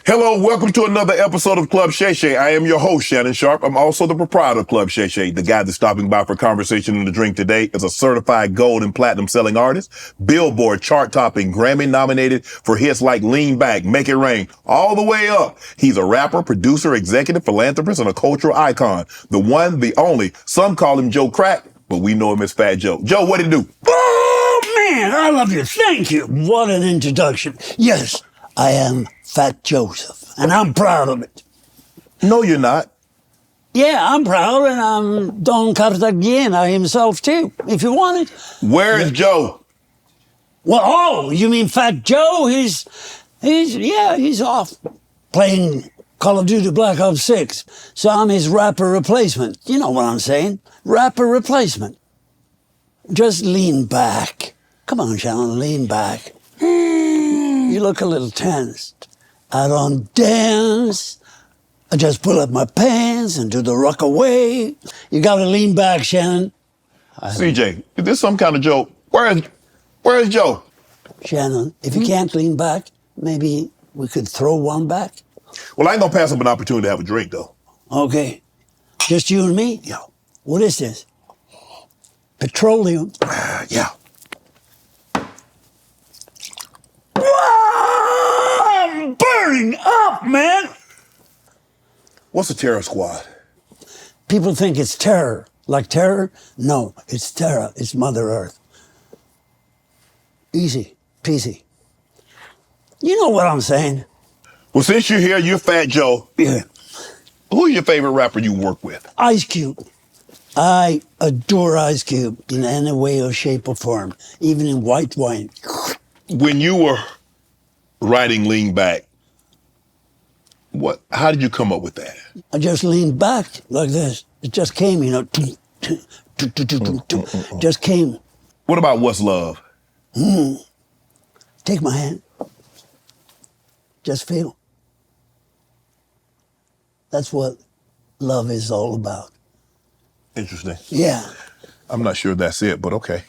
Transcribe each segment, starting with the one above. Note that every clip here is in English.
Hello, welcome to another episode of Club Shay Shay. I am your host, Shannon Sharpe. I'm also the proprietor of Club Shay Shay. The guy that's stopping by for conversation and a drink today is a certified gold and platinum selling artist, Billboard chart-topping, Grammy-nominated for hits like Lean Back, Make It Rain, all the way up. He's a rapper, producer, executive, philanthropist, and a cultural icon. The one, the only. Some call him Joe Crack, but we know him as Fat Joe. Joe, what'd he do? Oh, man, I love you. Thank you. What an introduction. Yes, I am Fat Joseph, and I'm proud of it. No, you're not. Yeah, I'm proud, and I'm Don Cartagena himself, too, if you want it. Where is Joe? Well, oh, you mean Fat Joe? He's off playing Call of Duty Black Ops 6. So I'm his rapper replacement. You know what I'm saying? Rapper replacement. Just lean back. Come on, Shannon, lean back. You look a little tensed. I don't dance. I just pull up my pants and do the rock away. You gotta lean back, Shannon. CJ, is this some kind of joke? Where is Joe? Shannon, if you can't lean back, maybe we could throw one back. Well, I ain't gonna pass up an opportunity to have a drink, though. Okay. Just you and me? Yeah. What is this? Petroleum. Yeah. I'm burning up, man! What's a terror squad? People think it's terror. Like terror? No, it's terror. It's Mother Earth. Easy, peasy. You know what I'm saying? Well, since you're here, you're Fat Joe. Yeah. Who's your favorite rapper you work with? Ice Cube. I adore Ice Cube in any way or shape or form, even in white wine. When you were writing Lean Back, how did you come up with that? I just leaned back like this. It just came, you know. Just came. What about What's Love? Take my hand. Just feel. That's what love is all about. Interesting. Yeah. I'm not sure that's it, but okay.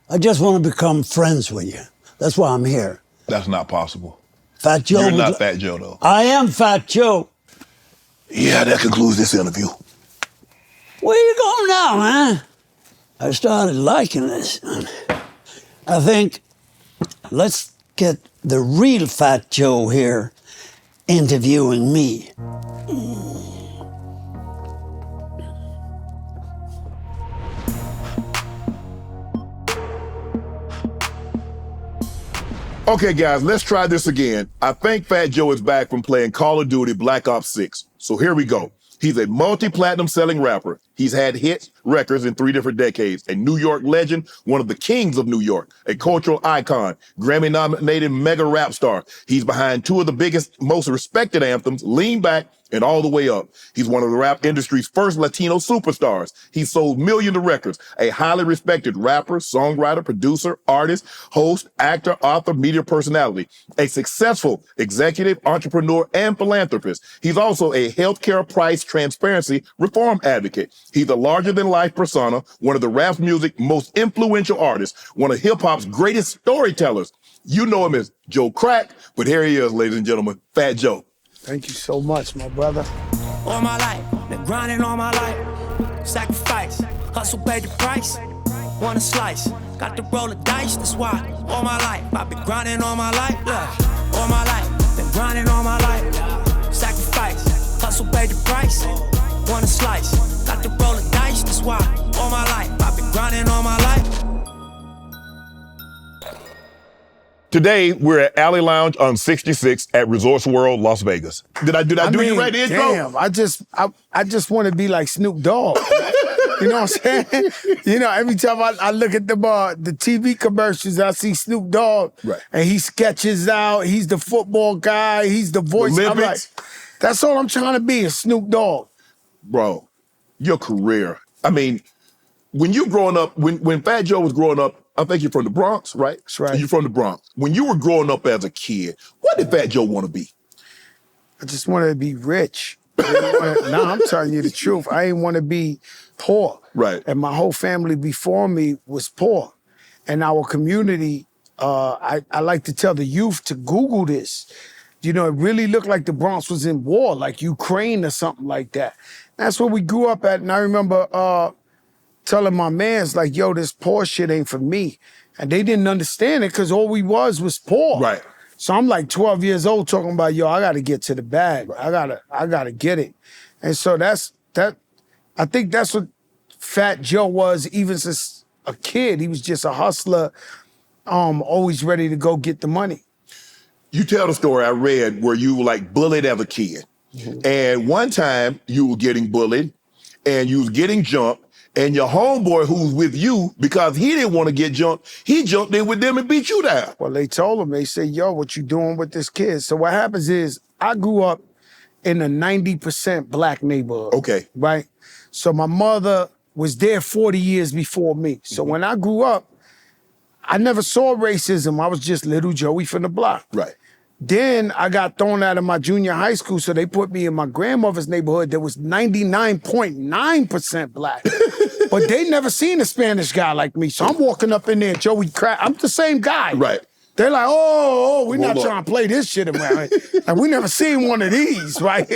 I just want to become friends with you. That's why I'm here. That's not possible. Fat Joe. You're not Fat Joe, though. I am Fat Joe. Yeah, that concludes this interview. Where you going now, man? I started liking this. I think let's get the real Fat Joe here interviewing me. Okay, guys, let's try this again. I think Fat Joe is back from playing Call of Duty Black Ops 6. So here we go. He's a multi-platinum selling rapper. He's had hit records in 3 different decades. A New York legend, one of the kings of New York, a cultural icon, Grammy-nominated mega rap star. He's behind 2 of the biggest, most respected anthems, Lean Back and All the Way Up. He's one of the rap industry's first Latino superstars. He's sold millions of records, a highly respected rapper, songwriter, producer, artist, host, actor, author, media personality, a successful executive, entrepreneur, and philanthropist. He's also a healthcare price transparency reform advocate. He's a larger-than-life persona, one of the rap music's most influential artists, one of hip-hop's greatest storytellers. You know him as Joe Crack, but here he is, ladies and gentlemen, Fat Joe. Thank you so much, my brother. All my life, been grinding all my life. Sacrifice, hustle, pay the price. Want a slice, got to roll the dice, that's why. All my life, I've been grinding all my life. Look, all my life, been grinding all my life. Sacrifice, hustle, pay the price. Want a slice, got to roll the dice, that's why. All my life, I've been grinding all my life. Today, we're at Alley Lounge on 66 at Resorts World, Las Vegas. Did I do you right, the intro? Damn, I just want to be like Snoop Dogg. You know what I'm saying? You know, every time I look at the TV commercials, I see Snoop Dogg, right, and he sketches out. He's the football guy. He's the voice. I'm like, that's all I'm trying to be, is Snoop Dogg. Bro, your career. I mean, when you growing up, when Fat Joe was growing up, I think you're from the Bronx, right? That's right. You're from the Bronx. When you were growing up as a kid, what did Fat Joe want to be? I just wanted to be rich. I'm telling you the truth. I didn't want to be poor. Right. And my whole family before me was poor. And our community, I like to tell the youth to Google this. You know, it really looked like the Bronx was in war, like Ukraine or something like that. That's where we grew up at. And I remember telling my mans, like, yo, this poor shit ain't for me. And they didn't understand it because all we was poor. Right. So I'm like 12 years old talking about, yo, I got to get to the bag. I gotta get it. And so I think that's what Fat Joe was even since a kid. He was just a hustler, always ready to go get the money. You tell the story I read where you were like bullied as a kid. And one time you were getting bullied and you was getting jumped, and your homeboy who was with you, because he didn't want to get jumped, he jumped in with them and beat you down. Well, they told him, they said, yo, what you doing with this kid? So what happens is I grew up in a 90% black neighborhood. Okay. Right? So my mother was there 40 years before me. So when I grew up, I never saw racism. I was just little Joey from the block. Right. Then I got thrown out of my junior high school, so they put me in my grandmother's neighborhood that was 99.9% black. But they never seen a Spanish guy like me. So I'm walking up in there, Joey Crack. I'm the same guy. Right. They're like, we're not trying to play this shit around. And we never seen one of these, right?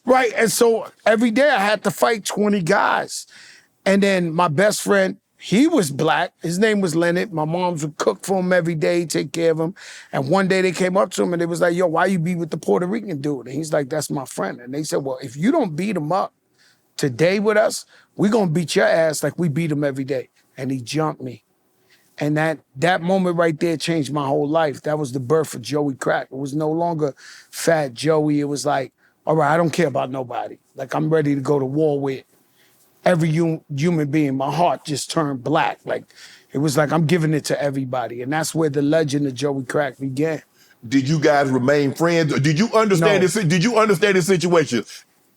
Right. And so every day I had to fight 20 guys. And then my best friend, he was black. His name was Leonard. My moms would cook for him every day, take care of him. And one day they came up to him and they was like, yo, why you be with the Puerto Rican dude? And he's like, that's my friend. And they said, well, if you don't beat him up today with us, we're going to beat your ass like we beat him every day. And he jumped me. And that moment right there changed my whole life. That was the birth of Joey Crack. It was no longer Fat Joey. It was like, all right, I don't care about nobody. Like, I'm ready to go to war with every human being. My heart just turned black. Like, it was like I'm giving it to everybody. And that's where the legend of Joey Crack began. Did you guys remain friends? Or did you understand No. this? Did you understand the situation?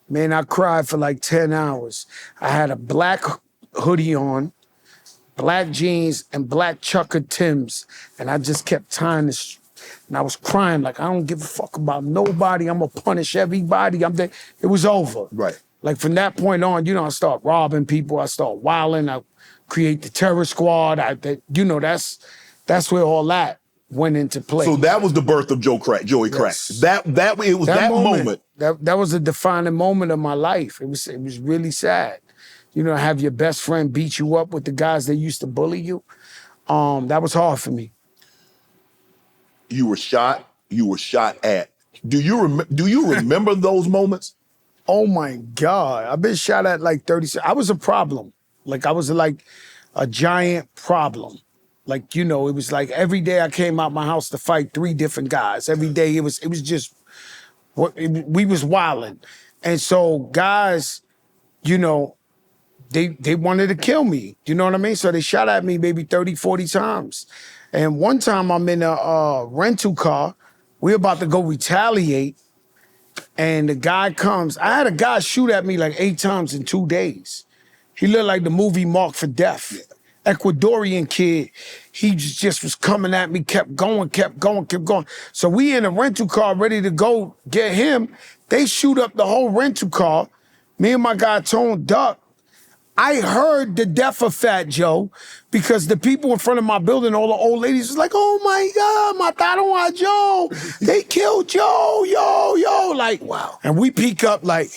Man, I cried for like 10 hours. I had a black hoodie on, black jeans, and black chukka Timbs. And I just kept tying this. And I was crying like, I don't give a fuck about nobody. I'm going to punish everybody. It was over. Right. Like from that point on, I start robbing people. I start wilding. I create the terror squad. That's where all that went into play. So that was the birth of Joey Crack. Yes. That moment. That was a defining moment of my life. It was really sad. Have your best friend beat you up with the guys that used to bully you. That was hard for me. You were shot. You were shot at. Do you remember those moments? Oh my God. I've been shot at like 36. I was a problem. Like I was like a giant problem. Like, it was like every day I came out my house to fight 3 different guys. Every day it was just, we was wilding. And so guys, they wanted to kill me. You know what I mean? So they shot at me maybe 30, 40 times. And one time I'm in a rental car. We're about to go retaliate. And the guy comes. I had a guy shoot at me like 8 times in 2 days. He looked like the movie Marked for Death. Ecuadorian kid. He just was coming at me, kept going. So we in a rental car ready to go get him. They shoot up the whole rental car. Me and my guy Tone duck. I heard the death of Fat Joe because the people in front of my building, all the old ladies was like, oh my God, mataron a Joe. They killed Joe, yo. Like, wow. And we peek up like.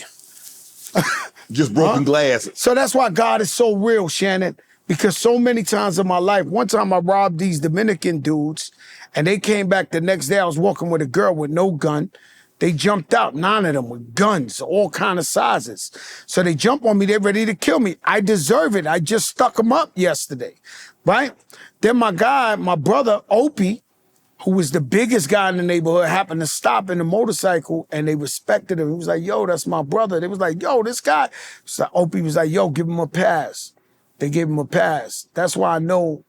Just broken glass. So that's why God is so real, Shannon, because so many times in my life, one time I robbed these Dominican dudes and they came back the next day. I was walking with a girl with no gun. They jumped out, 9 of them with guns, all kind of sizes. So they jump on me, they're ready to kill me. I deserve it. I just stuck them up yesterday, right? Then my brother, Opie, who was the biggest guy in the neighborhood, happened to stop in the motorcycle and they respected him. He was like, yo, that's my brother. They was like, yo, this guy. So Opie was like, yo, give him a pass. They gave him a pass. That's why I know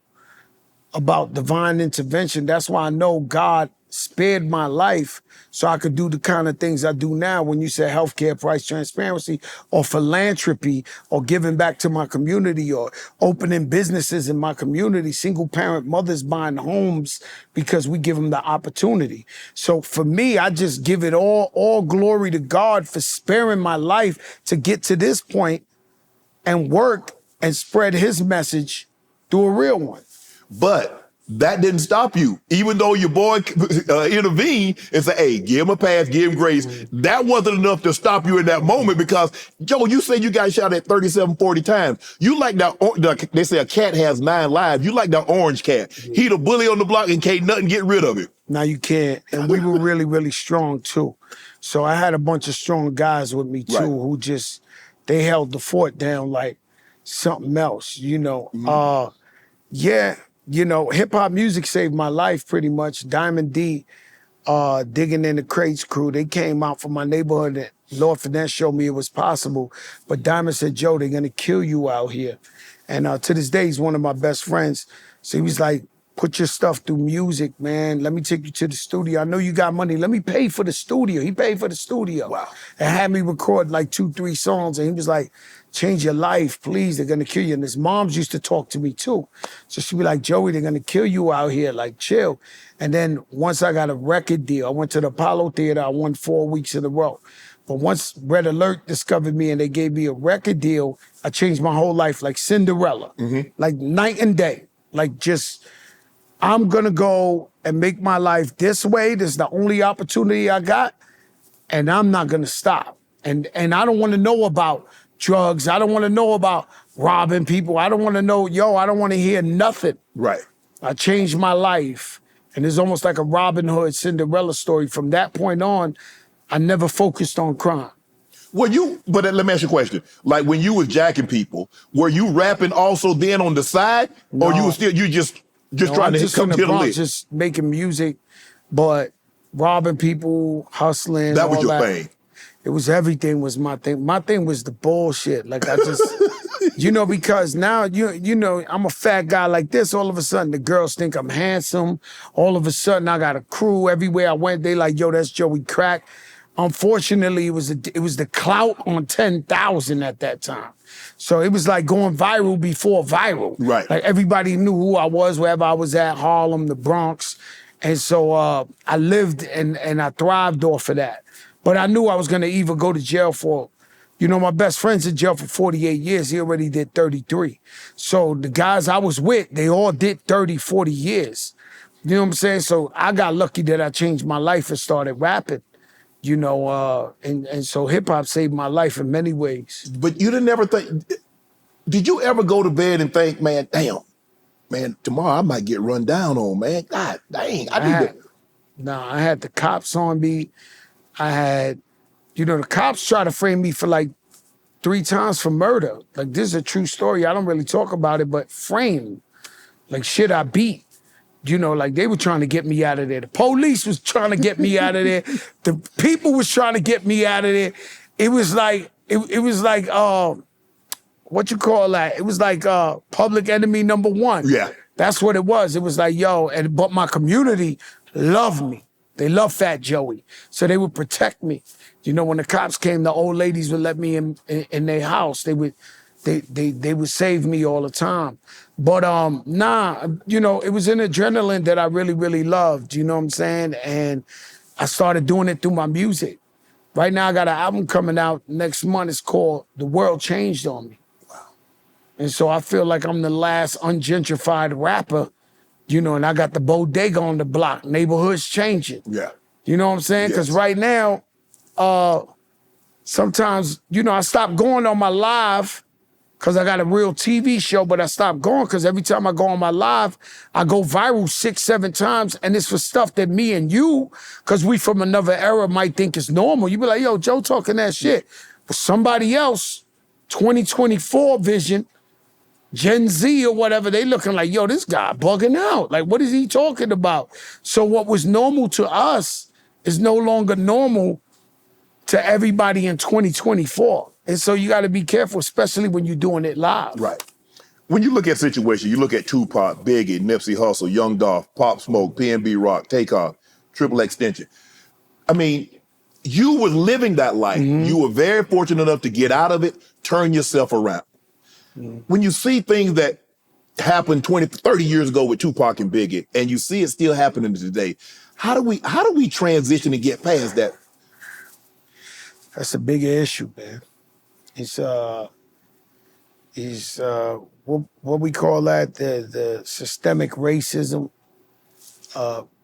about divine intervention. That's why I know God spared my life so I could do the kind of things I do now when you say healthcare price transparency or philanthropy or giving back to my community or opening businesses in my community, single parent mothers buying homes because we give them the opportunity. So for me, I just give it all glory to God for sparing my life to get to this point and work and spread his message through a real one. But That didn't stop you. Even though your boy intervened and said, hey, give him a pass, give him grace. That wasn't enough to stop you in that moment because, Joe, you say you got shot at 37, 40 times. You like that, they say a cat has 9 lives. You like that orange cat. He the bully on the block and can't nothing get rid of it. Now you can't. And we were really, really strong too. So I had a bunch of strong guys with me too who just, they held the fort down like something else, you know. Yeah, you know, hip hop music saved my life pretty much. Diamond D, Digging in the Crates crew, they came out from my neighborhood and Lord Finesse showed me it was possible. But Diamond said, Joe, they're gonna kill you out here. And to this day, he's one of my best friends. So he was like, put your stuff through music, man. Let me take you to the studio. I know you got money. Let me pay for the studio. He paid for the studio. Wow. And had me record like 2, 3 songs. And he was like, change your life, please. They're gonna kill you. And his moms used to talk to me too. So she'd be like, Joey, they're gonna kill you out here. Like, chill. And then once I got a record deal, I went to the Apollo Theater. I won 4 weeks in a row. But once Red Alert discovered me and they gave me a record deal, I changed my whole life like Cinderella. Like night and day. Like just, I'm gonna go and make my life this way. This is the only opportunity I got, and I'm not gonna stop. And I don't wanna know about drugs. I don't wanna know about robbing people. I don't wanna know, I don't wanna hear nothing. Right. I changed my life. And it's almost like a Robin Hood Cinderella story. From that point on, I never focused on crime. But let me ask you a question. Like when you was jacking people, were you rapping also then on the side? No. Or you just trying to come to the Bronx, list? just making music, but robbing people, hustling. That was all your that. thing. It was everything was my thing. My thing was the bullshit. Like I just, because now you know I'm a fat guy like this. All of a sudden the girls think I'm handsome. All of a sudden I got a crew everywhere I went. They like, yo, that's Joey Crack. Unfortunately, it was the clout on 10,000 at that time. So it was like going viral before viral. Right. Like everybody knew who I was wherever I was at, Harlem, the Bronx. And so I lived and I thrived off of that. But I knew I was gonna either go to jail for, my best friend's in jail for 48 years. He already did 33. So the guys I was with, they all did 30, 40 years. You know what I'm saying? So I got lucky that I changed my life and started rapping. And so hip hop saved my life in many ways. But you didn't ever think, did you ever go to bed and think, man, damn, man, tomorrow I might get run down on, man. God dang, I had the cops on me. I had, the cops tried to frame me for like 3 times for murder. Like this is a true story. I don't really talk about it, but framed. Like shit I beat. Like they were trying to get me out of there. The police was trying to get me out of there. The people was trying to get me out of there. It was like, what you call that? It was like public enemy number 1. Yeah. That's what it was. It was like, but my community loved me. They love Fat Joey. So they would protect me. When the cops came, the old ladies would let me in their house. They would save me all the time. But it was an adrenaline that I really, really loved, you know what I'm saying? And I started doing it through my music. Right now I got an album coming out next month. It's called The World Changed on Me. Wow. And so I feel like I'm the last ungentrified rapper, and I got the bodega on the block. Neighborhood's changing. Yeah. You know what I'm saying? Because right now, sometimes, I stopped going on my live because I got a real TV show, but I stopped going because every time I go on my live, I go viral 6, 7 times, and it's for stuff that me and you, because we from another era, might think is normal. You be like, yo, Joe talking that shit. But somebody else, 2024 vision, Gen Z or whatever, they looking like, yo, this guy bugging out. Like, what is he talking about? So what was normal to us is no longer normal to everybody in 2024. And so you got to be careful, especially when you're doing it live. Right. When you look at situations, you look at Tupac, Biggie, Nipsey Hussle, Young Dolph, Pop Smoke, PnB Rock, Takeoff, Triple Extension. I mean, you were living that life. Mm-hmm. You were very fortunate enough to get out of it, turn yourself around. Mm-hmm. When you see things that happened 20, 30 years ago with Tupac and Biggie, and you see it still happening today, how do we transition and get past that? That's a bigger issue, man. It's what we call that, the systemic racism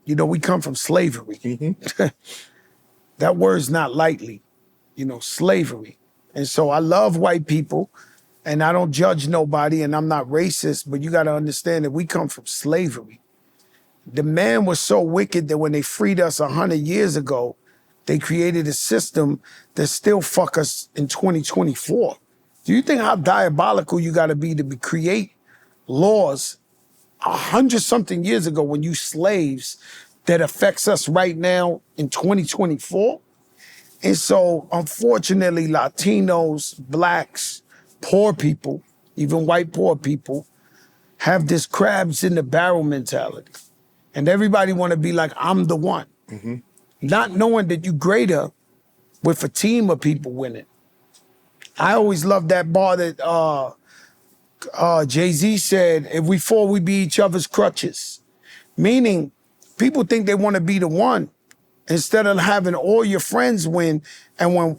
We come from slavery. That word's not lightly, slavery. And so I love white people and I don't judge nobody and I'm not racist, but you got to understand that we come from slavery. The man was so wicked that when they freed us 100 years ago, they created a system that still fuck us in 2024. Do you think how diabolical you got to be create laws 100-something years ago when you slaves that affects us right now in 2024? And so, unfortunately, Latinos, blacks, poor people, even white poor people, have this crabs in the barrel mentality. And everybody want to be like, I'm the one. Not knowing that you greater with a team of people winning. I always loved that bar that Jay-Z said, if we fall, we be each other's crutches. Meaning, people think they want to be the one instead of having all your friends win. And when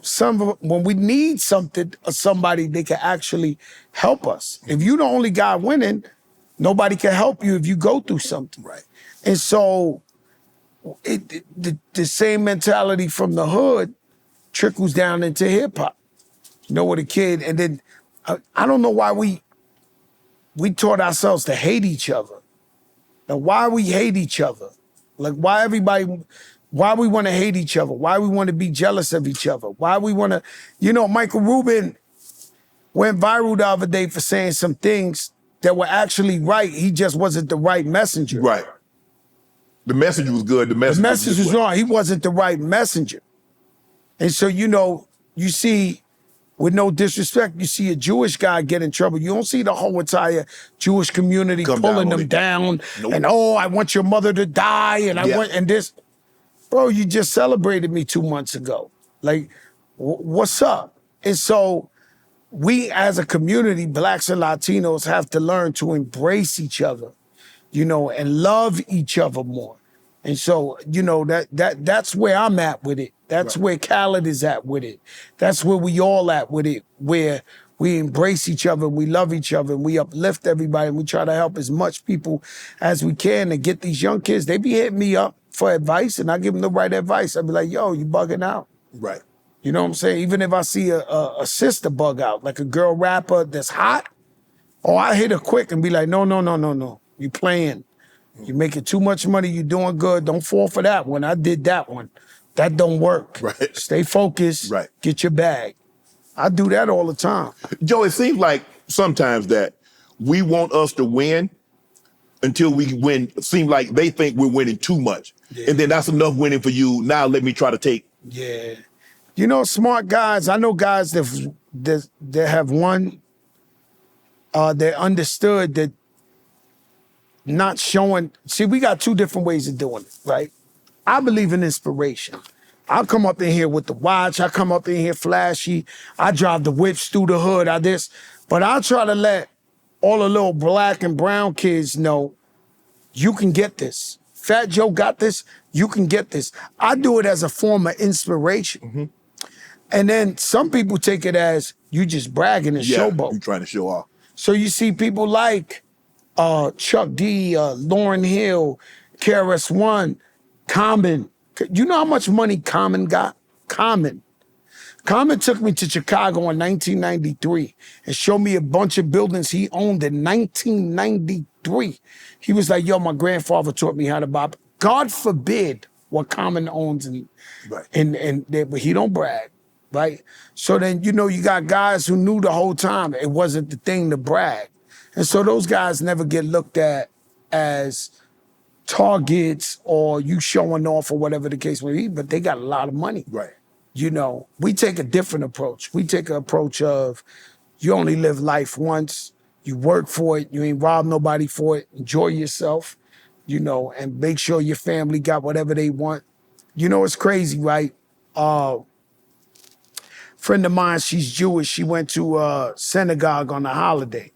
we need something or somebody, they can actually help us. If you the only guy winning, nobody can help you if you go through something. Right. And so the same mentality from the hood trickles down into hip hop. With a kid, and then I don't know why we taught ourselves to hate each other. Now, why we hate each other? Like, why we want to hate each other? Why we want to be jealous of each other? Why we want to, Michael Rubin went viral the other day for saying some things that were actually right. He just wasn't the right messenger. Right. The message was good. The message was wrong. He wasn't the right messenger. And so, you see, with no disrespect, you see a Jewish guy get in trouble. You don't see the whole entire Jewish community pulling them down. Nope. And, I want your mother to die. And and this. Bro, you just celebrated me 2 months ago. Like, what's up? And so we as a community, blacks and Latinos, have to learn to embrace each other, and love each other more. And so, that's where I'm at with it. That's right. Where Khaled is at with it. That's where we all at with it, where we embrace each other, we love each other, and we uplift everybody, and we try to help as much people as we can to get these young kids. They be hitting me up for advice, and I give them the right advice. I be like, yo, you bugging out. Right. You know what I'm saying? Even if I see a sister bug out, like a girl rapper that's hot, I hit her quick and be like, no. You playing. You making too much money, you doing good. Don't fall for that one. I did that one. That don't work. Right. Stay focused. Right. Get your bag. I do that all the time. Joe, it seems like sometimes that we want us to win until we win. Seem like they think we're winning too much. Yeah. And then that's enough winning for you. Now let me try to take. Yeah. Smart guys, I know guys that have won, they understood that not showing. See, we got two different ways of doing it, right? I believe in inspiration. I'll come up in here with the watch. I come up in here flashy. I drive the whips through the hood. But I try to let all the little black and brown kids know you can get this. Fat Joe got this. You can get this. I do it as a form of inspiration. Mm-hmm. And then some people take it as you just bragging and showboat. You trying to show off. So you see people like Chuck D, Lauryn Hill, KRS-One, Common. You know how much money Common got? Common took me to Chicago in 1993 and showed me a bunch of buildings he owned in 1993. He was like, yo, my grandfather taught me how to buy. God forbid what Common owns, but he don't brag, right? So then, you got guys who knew the whole time it wasn't the thing to brag. And so those guys never get looked at as targets or you showing off or whatever the case may be, but they got a lot of money. Right. We take a different approach. We take an approach of you only live life once, you work for it, you ain't rob nobody for it, enjoy yourself, and make sure your family got whatever they want. It's crazy, right? Friend of mine, she's Jewish, she went to synagogue on a holiday.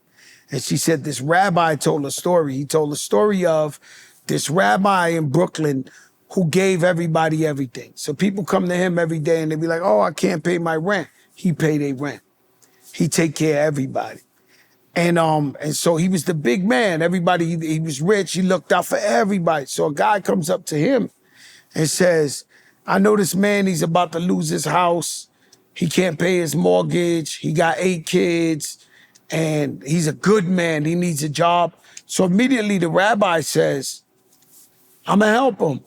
And she said this rabbi told a story. He told a story of this rabbi in Brooklyn who gave everybody everything. So people come to him every day and they be like, oh, I can't pay my rent. He pay their rent. He take care of everybody. And so he was the big man. Everybody, he was rich. He looked out for everybody. So a guy comes up to him and says, I know this man, he's about to lose his house. He can't pay his mortgage. He got 8 kids and he's a good man. He needs a job. So immediately the rabbi says, I'm gonna help him.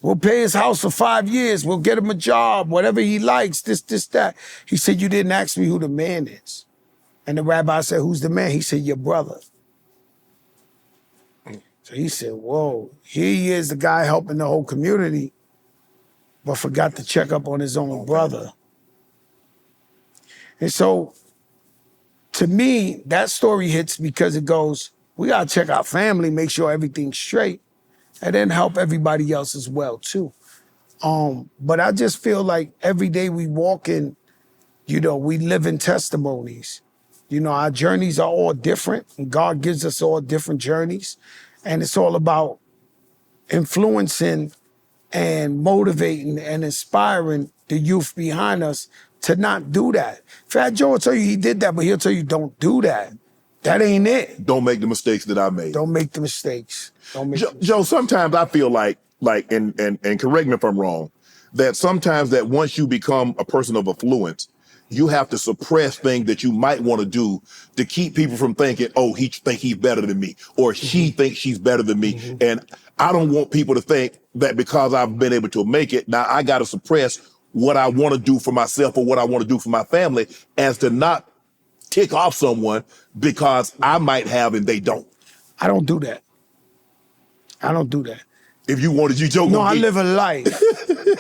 We'll pay his house for 5 years. We'll get him a job, whatever he likes, this, that. He said, you didn't ask me who the man is. And the rabbi said, who's the man? He said, your brother. So he said, whoa, here he is, the guy helping the whole community, but forgot to check up on his own brother. And so, to me, that story hits because it goes, we gotta check our family, make sure everything's straight, and then help everybody else as well, too. But I just feel like every day we walk in, we live in testimonies. Our journeys are all different, and God gives us all different journeys. And it's all about influencing and motivating and inspiring the youth behind us to not do that. Fat Joe will tell you he did that, but he'll tell you don't do that. That ain't it. Don't make the mistakes that I made. Don't make the mistakes. Joe, sometimes I feel like, and correct me if I'm wrong, that sometimes that once you become a person of affluence, you have to suppress things that you might want to do to keep people from thinking, oh, he think he's better than me, or she thinks she's better than me. And I don't want people to think that because I've been able to make it, now I got to suppress what I want to do for myself or what I want to do for my family as to not tick off someone because I might have and they don't. I don't do that. I don't do that. If you wanted, you joke. No, I live a life.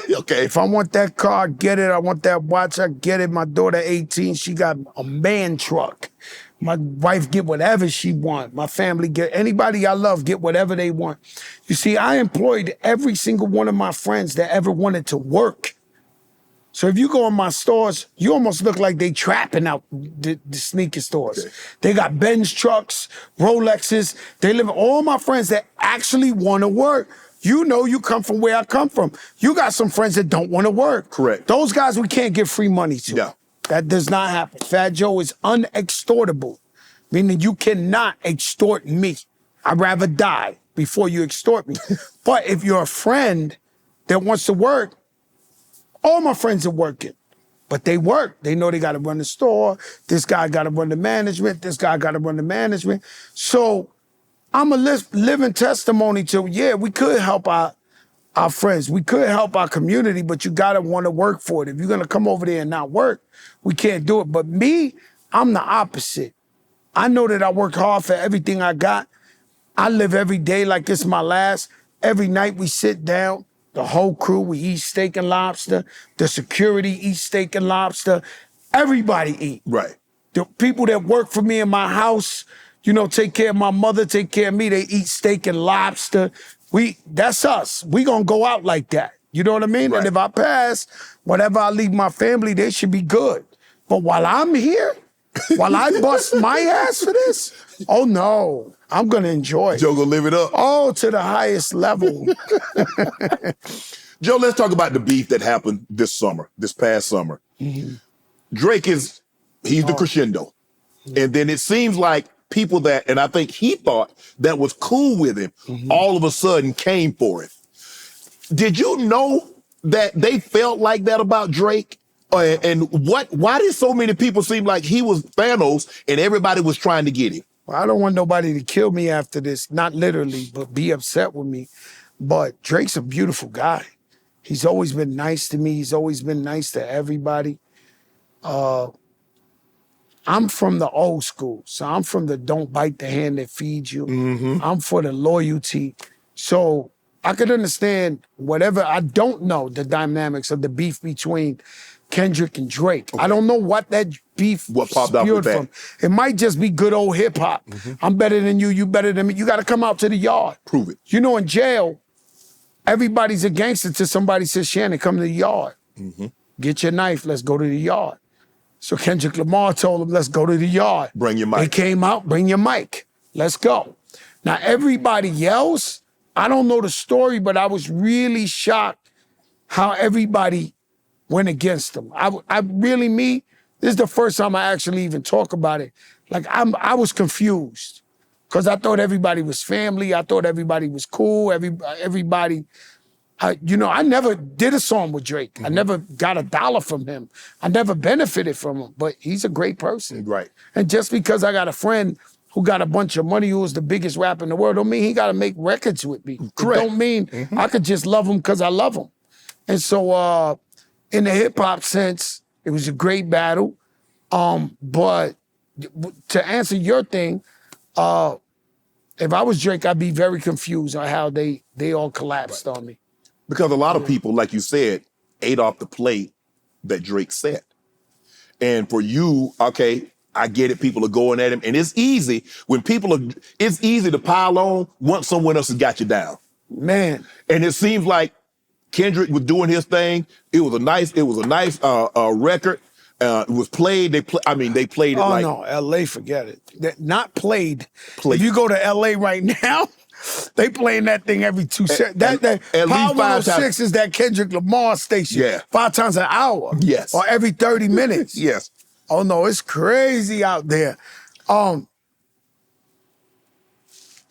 Okay. If I want that car, get it. I want that watch, I get it. My daughter, 18, she got a man truck. My wife get whatever she want. My family get, anybody I love get whatever they want. You see, I employed every single one of my friends that ever wanted to work. So if you go in my stores, you almost look like they trapping out the sneaker stores. Okay. They got Benz trucks, Rolexes. They live, all my friends that actually want to work. You come from where I come from. You got some friends that don't want to work. Correct. Those guys we can't give free money to. Yeah. That does not happen. Fat Joe is unextortable, meaning you cannot extort me. I'd rather die before you extort me. But if you're a friend that wants to work, all my friends are working, but they work. They know they got to run the store. This guy got to run the management. This guy got to run the management. So I'm a living testimony to, yeah, we could help our friends. We could help our community, but you got to want to work for it. If you're going to come over there and not work, we can't do it. But me, I'm the opposite. I know that I work hard for everything I got. I live every day like it's my last. Every night we sit down. The whole crew, we eat steak and lobster. The security eats steak and lobster. Everybody eat. Right. The people that work for me in my house, take care of my mother, take care of me, they eat steak and lobster. That's us. We gonna go out like that. You know what I mean? Right. And if I pass, whatever I leave my family, they should be good. But while I'm here, while I bust my ass for this, oh no, I'm gonna enjoy it. Joe gonna live it up. Oh, to the highest level. Joe, let's talk about the beef that happened this past summer. Mm-hmm. Drake he's the crescendo. And then it seems like people that, and I think he thought that was cool with him, all of a sudden came for it. Did you know that they felt like that about Drake? And why did so many people seem like he was Thanos and everybody was trying to get him? Well, I don't want nobody to kill me after this, not literally, but be upset with me. But Drake's a beautiful guy. He's always been nice to me. He's always been nice to everybody. I'm from the old school. So I'm from the don't bite the hand that feeds you. Mm-hmm. I'm for the loyalty. So I could understand whatever. I don't know the dynamics of the beef between Kendrick and Drake. Okay. I don't know what that beef popped out with that. It might just be good old hip hop. Mm-hmm. I'm better than you, you better than me. You got to come out to the yard. Prove it. In jail, everybody's a gangster till somebody says, Shannon, come to the yard. Mm-hmm. Get your knife, let's go to the yard. So Kendrick Lamar told him, let's go to the yard. Bring your mic. They came out, bring your mic. Let's go. Now, everybody yells. I don't know the story, but I was really shocked how everybody went against him. This is the first time I actually even talk about it. Like I was confused because I thought everybody was family. I thought everybody was cool. Everybody, I never did a song with Drake. I never got $1 from him. I never benefited from him, but he's a great person. Right. And just because I got a friend who got a bunch of money, who was the biggest rapper in the world, don't mean he got to make records with me. Correct. It don't mean I could just love him because I love him. And so in the hip hop sense, it was a great battle. But to answer your thing, if I was Drake, I'd be very confused on how they all collapsed on me. Because a lot of people, like you said, ate off the plate that Drake set. And for you, okay, I get it, people are going at him. And it's easy it's easy to pile on once someone else has got you down. Man. And it seems like Kendrick was doing his thing. It was a nice record. It was played. They played it like. Oh no, L.A. forget it. Not played. Played. If you go to L.A. right now, they playing that thing every 2 seconds. That at Power least 5 106 times. is that Kendrick Lamar station. Yeah. 5 times an hour. Yes. Or every 30 minutes. Yes. Oh no, it's crazy out there.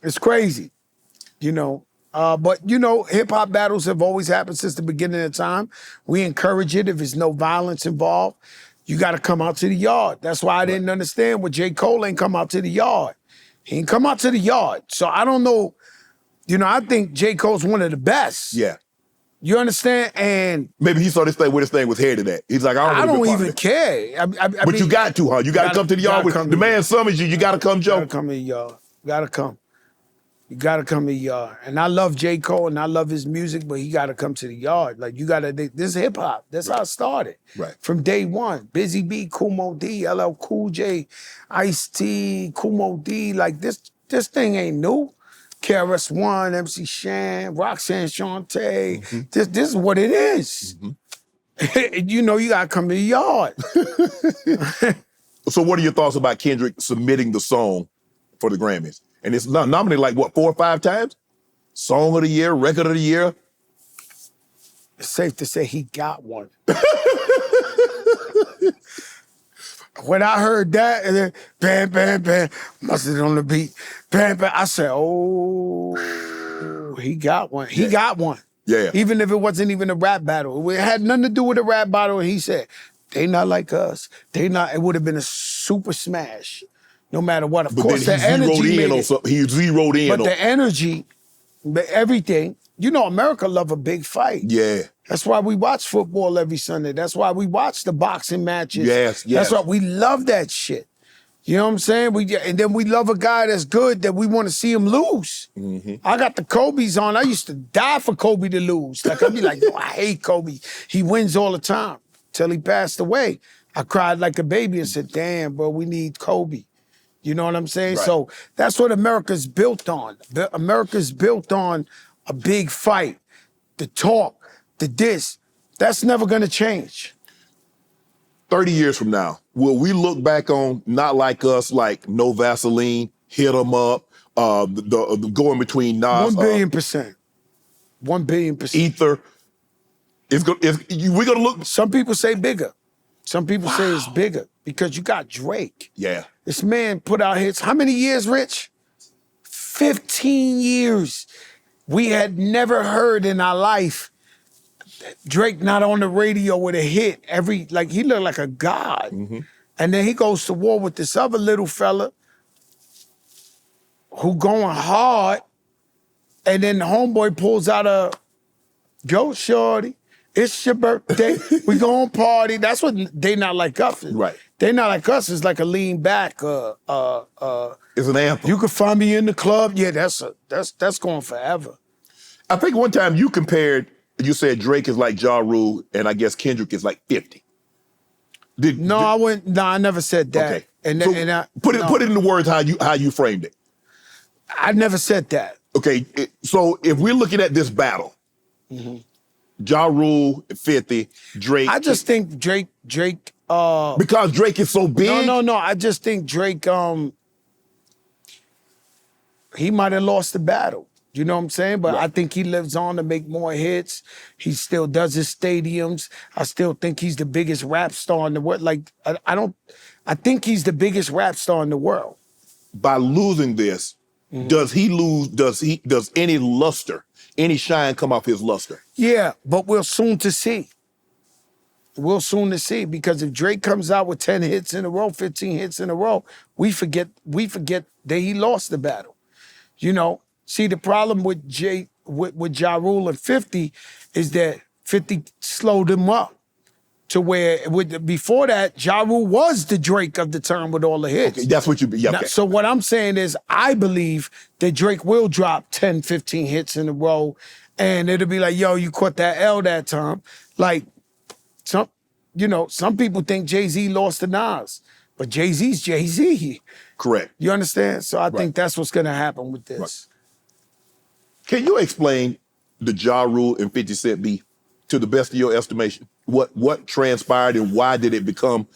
It's crazy, But hip hop battles have always happened since the beginning of time. We encourage it if there's no violence involved. You got to come out to the yard. That's why I didn't understand what J. Cole ain't come out to the yard. He ain't come out to the yard. So I don't know. I think J. Cole's one of the best. Yeah. You understand? And maybe he saw this thing where this thing was headed at. He's like, I don't even care. But you got to, huh? You got to come to the yard. The man summons you. You got to come, Joe. You got to come to the yard. Got to come. You gotta come to the yard. And I love J. Cole and I love his music, but he gotta come to the yard. Like this is hip hop. That's how it started. Right. From day one. Busy B, Kumo D, LL Cool J, Ice-T, Kumo D. Like this thing ain't new. KRS-One, MC Shan, Roxanne Shante. This is what it is. You gotta come to the yard. So what are your thoughts about Kendrick submitting the song for the Grammys? And it's nominated like, 4 or 5 times? Song of the year, record of the year. It's safe to say he got one. When I heard that, and then bam, bam, bam, mustard on the beat, bam, bam, I said, oh, he got one. He got one. Yeah. Even if it wasn't even a rap battle. It had nothing to do with a rap battle. And he said, they not like us. It would have been a super smash. No matter what. Of course, the energy made it. He zeroed in but on the energy, everything. America love a big fight. Yeah. That's why we watch football every Sunday. That's why we watch the boxing matches. Yes. That's why we love that shit. You know what I'm saying? And then we love a guy that's good that we want to see him lose. I got the Kobe's on. I used to die for Kobe to lose. Like, I'd be like, yo, I hate Kobe. He wins all the time. Till he passed away. I cried like a baby and said, damn, bro, we need Kobe. You know what I'm saying? Right. So that's what America's built on. America's built on a big fight, the talk, the diss. That's never gonna change. 30 years from now, will we look back on Not Like Us like No Vaseline, Hit 'Em Up, the going between Nas, 1 billion%. 1 billion%. Ether? We're gonna look. Some people say bigger. Some people say it's bigger because you got Drake. Yeah. This man put out hits. How many years, Rich? 15 years. We had never heard in our life Drake not on the radio with a hit. He looked like a god. And then he goes to war with this other little fella who going hard. And then the homeboy pulls out a, go shorty, it's your birthday, we gon' party. That's what They Not Like Us is. Right. They Not Like Us is like a lean back. It's an anthem. You can find me in the club. Yeah, that's going forever. I think one time you said Drake is like Ja Rule, and I guess Kendrick is like 50. I never said that. Okay. Put it into words how you framed it. I never said that. Okay, so if we're looking at this battle, Ja Rule 50, Drake. I just think Drake. Because Drake is so big. No. I just think Drake. He might have lost the battle. You know what I'm saying? But Right. I think he lives on to make more hits. He still does his stadiums. I still think he's the biggest rap star in the world. Like, I think he's the biggest rap star in the world. By losing this, does any luster, any shine come off his luster? Yeah, but we're soon to see. We'll soon to see, because if Drake comes out with 10 hits in a row, 15 hits in a row, we forget that he lost the battle. You know, see, the problem with with Ja Rule and 50 is that 50 slowed him up to where before that, Ja Rule was the Drake of the term with all the hits. Okay, that's what you be. Yeah, Now, okay. so what I'm saying is, I believe that Drake will drop 10, 15 hits in a row, and it'll be like, yo, you caught that L that time. Like, some people think Jay-Z lost to Nas, but Jay-Z's Jay-Z. Correct. You understand? So I think that's what's gonna happen with this. Right. Can you explain the Ja Rule and 50 Cent beef to the best of your estimation? What transpired and why did it become?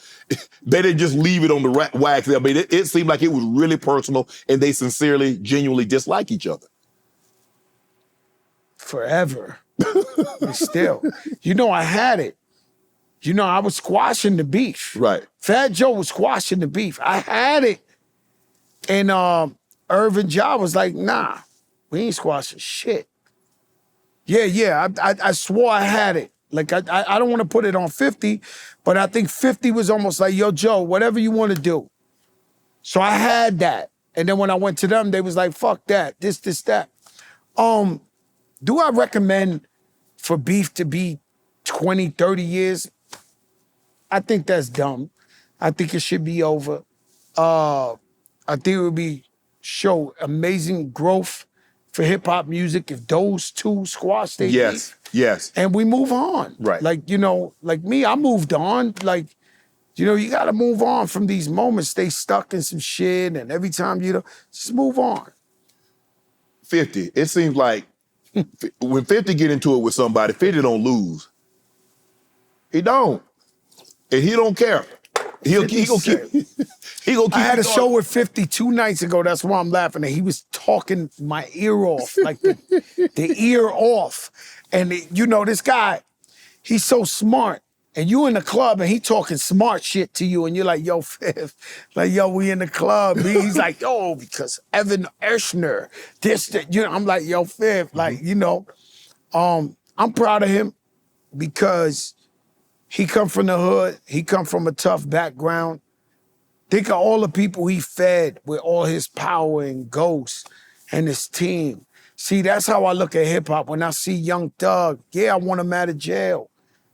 They didn't just leave it on the wax. I mean, it seemed like it was really personal, and they sincerely, genuinely dislike each other. Forever. And still. I had it. I was squashing the beef. Right. Fat Joe was squashing the beef. I had it. And Irvin Ja was like, nah, we ain't squashing shit. Yeah. I swore I had it. Like, I don't want to put it on 50, but I think 50 was almost like, yo, Joe, whatever you want to do. So I had that. And then when I went to them, they was like, fuck that, this, that. Do I recommend for beef to be 20, 30 years? I think that's dumb. I think it should be over. I think it would show amazing growth for hip hop music if those two squash their beef. Yes. And we move on. Right. Like, like me, I moved on. Like, you gotta move on from these moments. Stay stuck in some shit, and every time just move on. 50, it seems like when 50 get into it with somebody, 50 don't lose. He don't. And he don't care. He gonna keep. I had a show with 50 2 nights ago. That's why I'm laughing. And he was talking my ear off, like the ear off. And this guy, he's so smart. And you in the club and he talking smart shit to you, and you're like, yo, Fifth, like, yo, we in the club. He's like, yo, because Evan Ershner, this, that, I'm like, yo, Fifth, like, I'm proud of him because he come from the hood. He come from a tough background. Think of all the people he fed with all his power and Ghost and his team. See, that's how I look at hip hop. When I see Young Thug, I want him out of jail.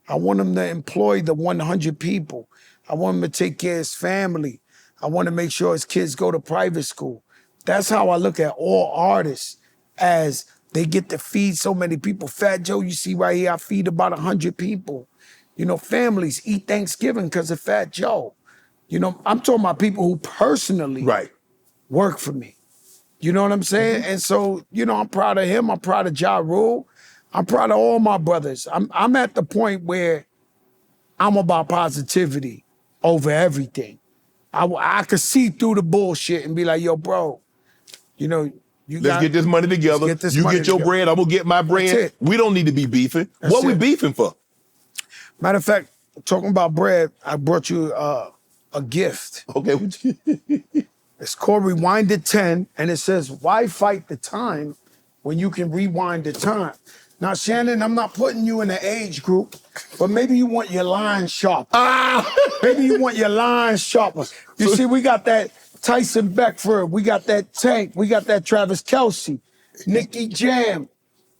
I want him to employ the 100 people. I want him to take care of his family. I want to make sure his kids go to private school. That's how I look at all artists, as they get to feed so many people. Fat Joe, you see right here, I feed about 100 people. Families eat Thanksgiving because of Fat Joe. I'm talking about people who personally work for me. You know what I'm saying? And so, I'm proud of him. I'm proud of Ja Rule. I'm proud of all my brothers. I'm at the point where I'm about positivity over everything. I could see through the bullshit and be like, yo, bro, let's get this money together. You get your bread, I'm gonna get my bread. We don't need to be beefing. What we beefing for? Matter of fact, talking about bread, I brought you a gift. Okay. It's called Rewind to 10, and it says, why fight the time when you can rewind the time? Now, Shannon, I'm not putting you in an age group, but maybe you want your line sharp. Maybe you want your line sharper. You see, we got that Tyson Beckford, we got that Tank, we got that Travis Kelce, Nicky Jam,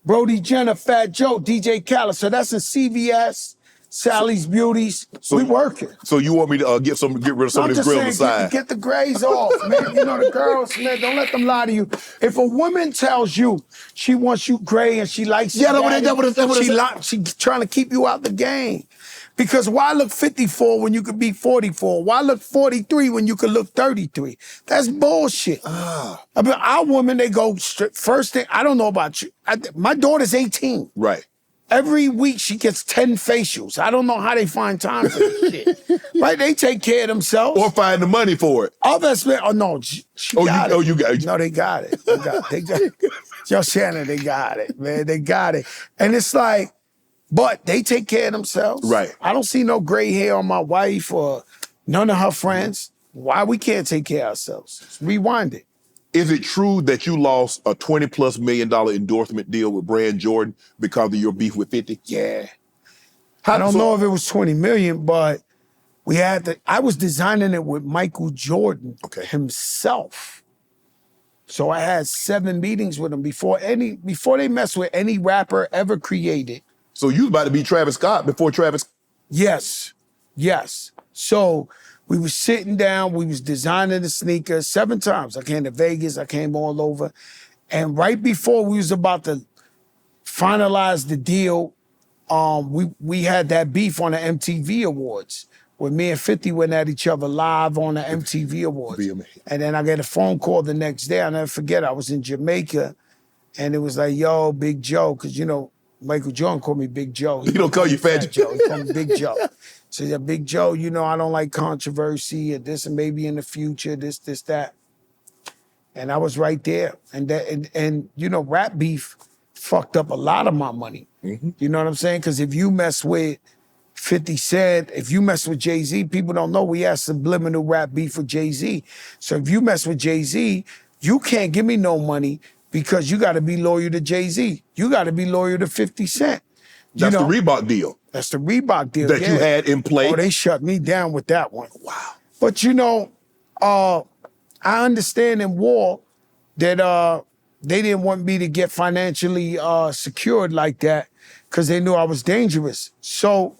Brody Jenner, Fat Joe, DJ Khaled. So that's in CVS, Sally's Beauties. We working. So you want me to get rid of some of this grill on the side? Get the grays off, man. The girls, man, don't let them lie to you. If a woman tells you she wants you gray and she likes you, she's trying to keep you out the game. Because why look 54 when you could be 44? Why look 43 when you could look 33? That's bullshit. I mean, our women, they go straight, first thing, I don't know about you. My daughter's 18. Right. Every week she gets 10 facials. I don't know how they find time for this shit. Right? They take care of themselves. Or find the money for it. All that's been, oh no, she got it. You got it. No, they got it. They got it. Yo, Shannon, they got it, man. They got it. And it's like, but they take care of themselves. Right. I don't see no gray hair on my wife or none of her friends. Why we can't take care of ourselves? Just rewind it. Is it true that you lost a $20+ million endorsement deal with Brand Jordan because of your beef with 50? Yeah. I don't know if it was 20 million, but we had to, I was designing it with Michael Jordan himself. So I had 7 meetings with him before they messed with any rapper ever created. So you was about to be Travis Scott before Travis? Yes. So we was sitting down, we was designing the sneakers 7 times. I came to Vegas, I came all over. And right before we was about to finalize the deal, we had that beef on the MTV Awards where me and 50 went at each other live on the MTV Awards. And then I got a phone call the next day. I'll never forget, I was in Jamaica and it was like, yo, Big Joe, because you know, Michael Jordan called me Big Joe. He don't call you Fat Joe. He called me Big Joe. So yeah, Big Joe, you know, I don't like controversy and this and maybe in the future, this, that. And I was right there. And you know, rap beef fucked up a lot of my money. Mm-hmm. You know what I'm saying? Because if you mess with 50 Cent, if you mess with Jay-Z, people don't know we had subliminal rap beef with Jay-Z. So if you mess with Jay-Z, you can't give me no money because you got to be loyal to Jay-Z. You got to be loyal to 50 Cent. That's the Reebok deal. That's the Reebok deal. That you had in play. Oh, they shut me down with that one. Wow. But you know, I understand in war that they didn't want me to get financially secured like that because they knew I was dangerous. So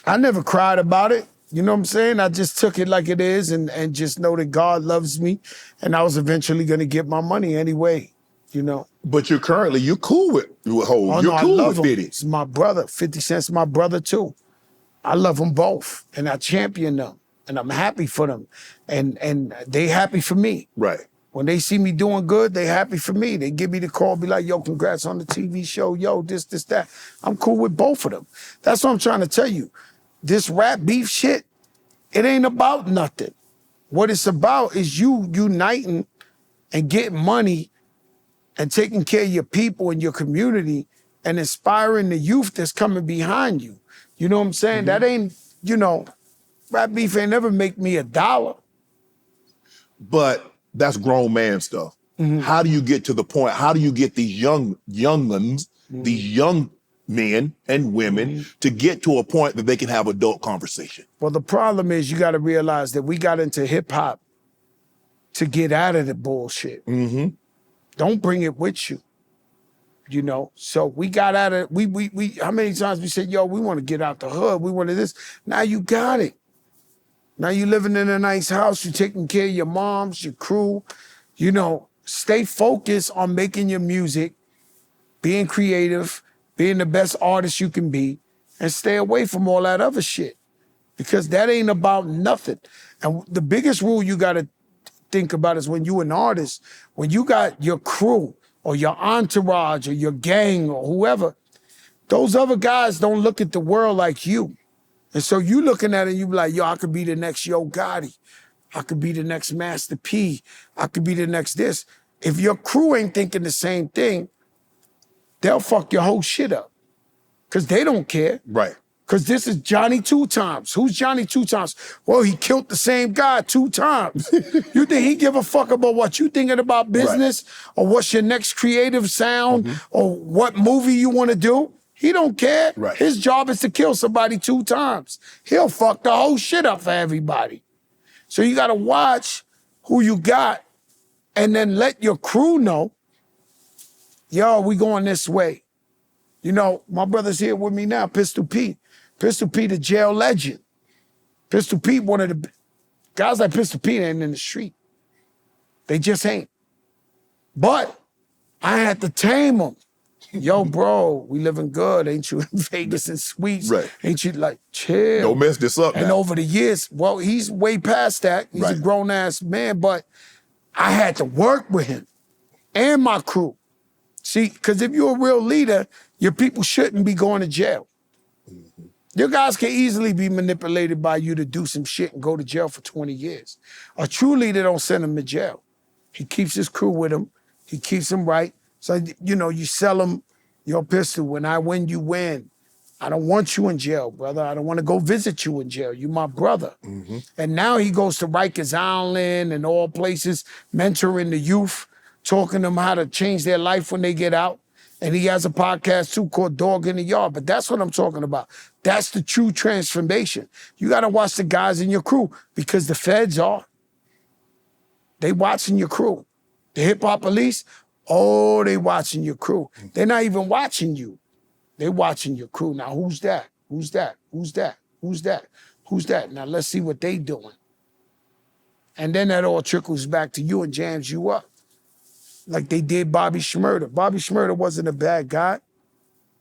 I never cried about it. You know what I'm saying? I just took it like it is and just know that God loves me and I was eventually going to get my money anyway, you know. But you're cool with Hov. Oh, You're no, cool I love with him. 50. It's my brother. 50 Cent's my brother too. I love them both and I champion them and I'm happy for them and they happy for me. Right. When they see me doing good, they happy for me. They give me the call, be like, yo, congrats on the TV show, yo, this, that. I'm cool with both of them. That's what I'm trying to tell you. This rap beef shit, it ain't about nothing. What it's about is you uniting and getting money and taking care of your people and your community and inspiring the youth that's coming behind you. You know what I'm saying? Mm-hmm. That ain't, you know, rap beef ain't never make me $1. But that's grown man stuff. Mm-hmm. How do you get to the point? How do you get these young'uns, these young men and women to get to a point that they can have adult conversation? Well, the problem is you got to realize that we got into hip hop to get out of the bullshit. Mm-hmm. Don't bring it with you. You know, so we got out of, we how many times we said, yo, we want to get out the hood. We wanted this. Now you got it. Now you living in a nice house. You're taking care of your moms, your crew. You know, stay focused on making your music, being creative, being the best artist you can be, and stay away from all that other shit. Because that ain't about nothing. And the biggest rule you got to think about is when you an artist, when you got your crew or your entourage or your gang or whoever, those other guys don't look at the world like you. And so you looking at it, you be like, yo, I could be the next Yo Gotti. I could be the next Master P. I could be the next this. If your crew ain't thinking the same thing, they'll fuck your whole shit up. Because they don't care. Right. Because this is Johnny 2 times. Who's Johnny 2 times? Well, he killed the same guy 2 times. You think he give a fuck about what you thinking about business or what's your next creative sound or what movie you want to do? He don't care. Right. His job is to kill somebody 2 times. He'll fuck the whole shit up for everybody. So you got to watch who you got and then let your crew know, yo, we going this way. You know, my brother's here with me now, Pistol Pete. Pistol Pete, a jail legend. Pistol Pete, one of the guys like Pistol Pete ain't in the street. They just ain't. But I had to tame them. Yo, bro, we living good. Ain't you in Vegas and suites? Right. Ain't you like, chill. Don't mess this up And now. over the years, well, he's way past that. He's a grown-ass man, but I had to work with him and my crew. See, because if you're a real leader, your people shouldn't be going to jail. Your guys can easily be manipulated by you to do some shit and go to jail for 20 years. A true leader don't send him to jail. He keeps his crew with him. He keeps them right. So, you sell them your pistol. When I win, you win. I don't want you in jail, brother. I don't want to go visit you in jail. You my brother. And now he goes to Rikers Island and all places, mentoring the youth, talking to them how to change their life when they get out. And he has a podcast too called Dog in the Yard. But that's what I'm talking about. That's the true transformation. You got to watch the guys in your crew because the feds are. They watching your crew. The hip hop police, oh, they watching your crew. They're not even watching you. They watching your crew. Now, who's that? Who's that? Who's that? Who's that? Who's that? Now, let's see what they doing. And then that all trickles back to you and jams you up. Like they did Bobby Shmurda. Bobby Shmurda wasn't a bad guy.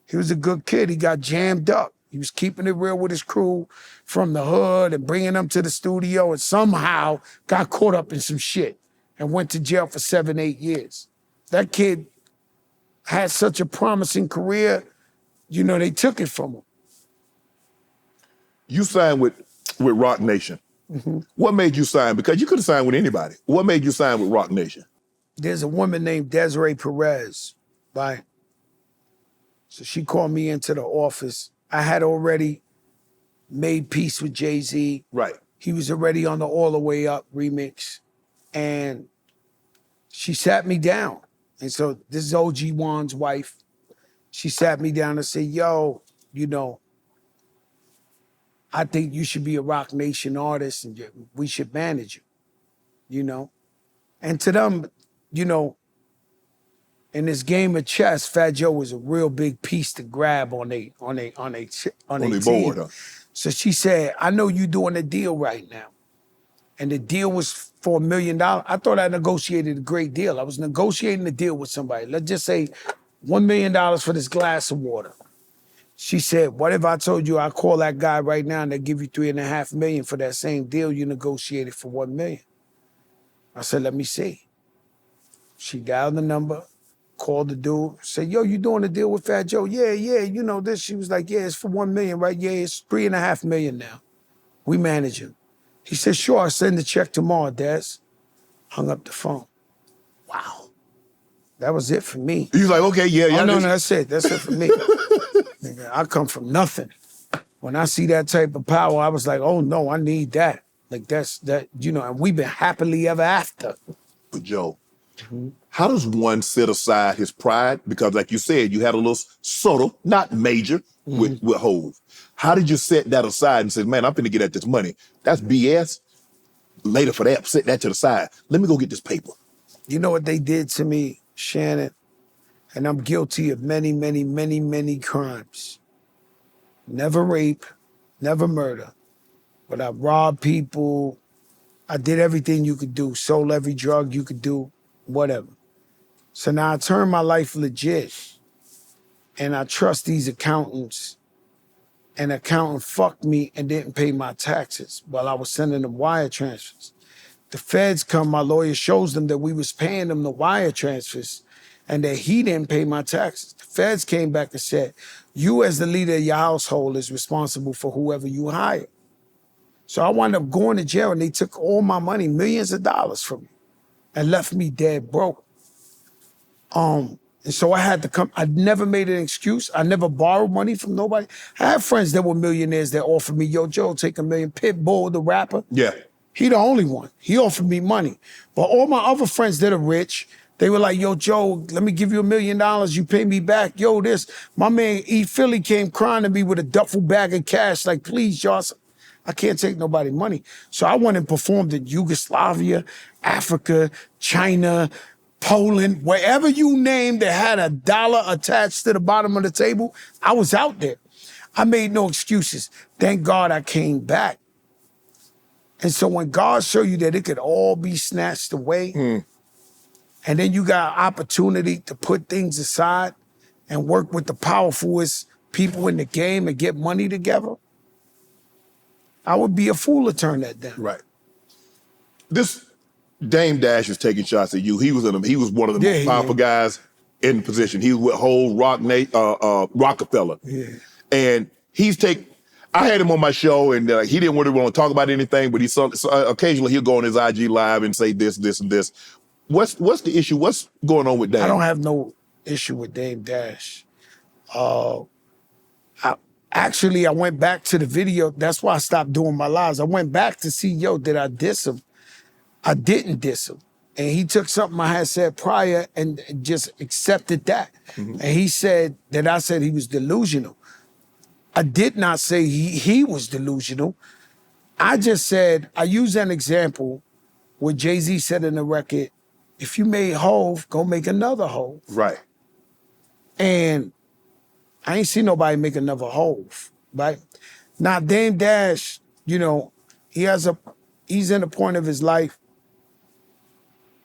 He was a good kid. He got jammed up. He was keeping it real with his crew from the hood and bringing them to the studio and somehow got caught up in some shit and went to jail for 7, 8 years. That kid had such a promising career, they took it from him. You signed with Rock Nation. What made you sign? Because you could have signed with anybody. What made you sign with Rock Nation? There's a woman named Desiree Perez, right? So she called me into the office. I had already made peace with Jay-Z. Right. He was already on the All the Way Up remix. And she sat me down. And so this is OG Juan's wife. She sat me down and said, yo, I think you should be a Rock Nation artist and we should manage you, And to them, in this game of chess, Fat Joe was a real big piece to grab on a team. Board, huh? So she said, I know you doing a deal right now. And the deal was for $1 million. I thought I negotiated a great deal. I was negotiating a deal with somebody. Let's just say $1 million for this glass of water. She said, what if I told you I call that guy right now and they give you $3.5 million for that same deal you negotiated for $1 million? I said, let me see. She dialed the number, called the dude, said, yo, you doing a deal with Fat Joe? Yeah, this. She was like, yeah, it's for $1 million, right? Yeah, it's $3.5 million now. We manage him. He said, sure, I'll send the check tomorrow, Des. Hung up the phone. Wow. That was it for me. He was like, okay, yeah. Oh, no, that's it. That's it for me. Nigga, I come from nothing. When I see that type of power, I was like, oh no, I need that. Like and we've been happily ever after. But Joe, how does one set aside his pride? Because like you said, you had a little subtle, not major, with Hov. How did you set that aside and say, man, I'm finna get at this money? That's BS. Later for that, set that to the side. Let me go get this paper. You know what they did to me, Shannon? And I'm guilty of many, many, many, many crimes. Never rape, never murder. But I robbed people. I did everything you could do. Sold every drug you could do, whatever. So now I turned my life legit. And I trust these accountants. An accountant fucked me and didn't pay my taxes while I was sending them wire transfers. The feds come, my lawyer shows them that we was paying them the wire transfers and that he didn't pay my taxes. The feds came back and said, you as the leader of your household is responsible for whoever you hire. So I wound up going to jail and they took all my money, millions of dollars from me and left me dead broke. And so I had to come, I never made an excuse. I never borrowed money from nobody. I have friends that were millionaires that offered me, yo, Joe, take $1 million. Pitbull, the rapper. Yeah. He the only one. He offered me money. But all my other friends that are rich, they were like, yo, Joe, let me give you $1 million. You pay me back. Yo, this. My man E. Philly came crying to me with a duffel bag of cash. Like, please, y'all, I can't take nobody money. So I went and performed in Yugoslavia, Africa, China, Poland, wherever you name that had a dollar attached to the bottom of the table, I was out there. I made no excuses. Thank God I came back. And so when God showed you that it could all be snatched away, and then you got opportunity to put things aside and work with the powerfulest people in the game and get money together, I would be a fool to turn that down. Right. This Dame Dash is taking shots at you. He was one of the most powerful guys in position. He was with whole Rockefeller. Yeah. And I had him on my show, and he didn't really want to talk about anything, but occasionally he'll go on his IG live and say this, this, and this. What's the issue? What's going on with Dame? I don't have no issue with Dame Dash. I went back to the video. That's why I stopped doing my lives. I went back to see, did I diss him? I didn't diss him. And he took something I had said prior and just accepted that. Mm-hmm. And he said that I said he was delusional. I did not say he was delusional. I just said, I used an example where Jay-Z said in the record, if you made Hove, go make another Hove. Right. And I ain't seen nobody make another Hove, right? Now, Dame Dash, he's in a point of his life.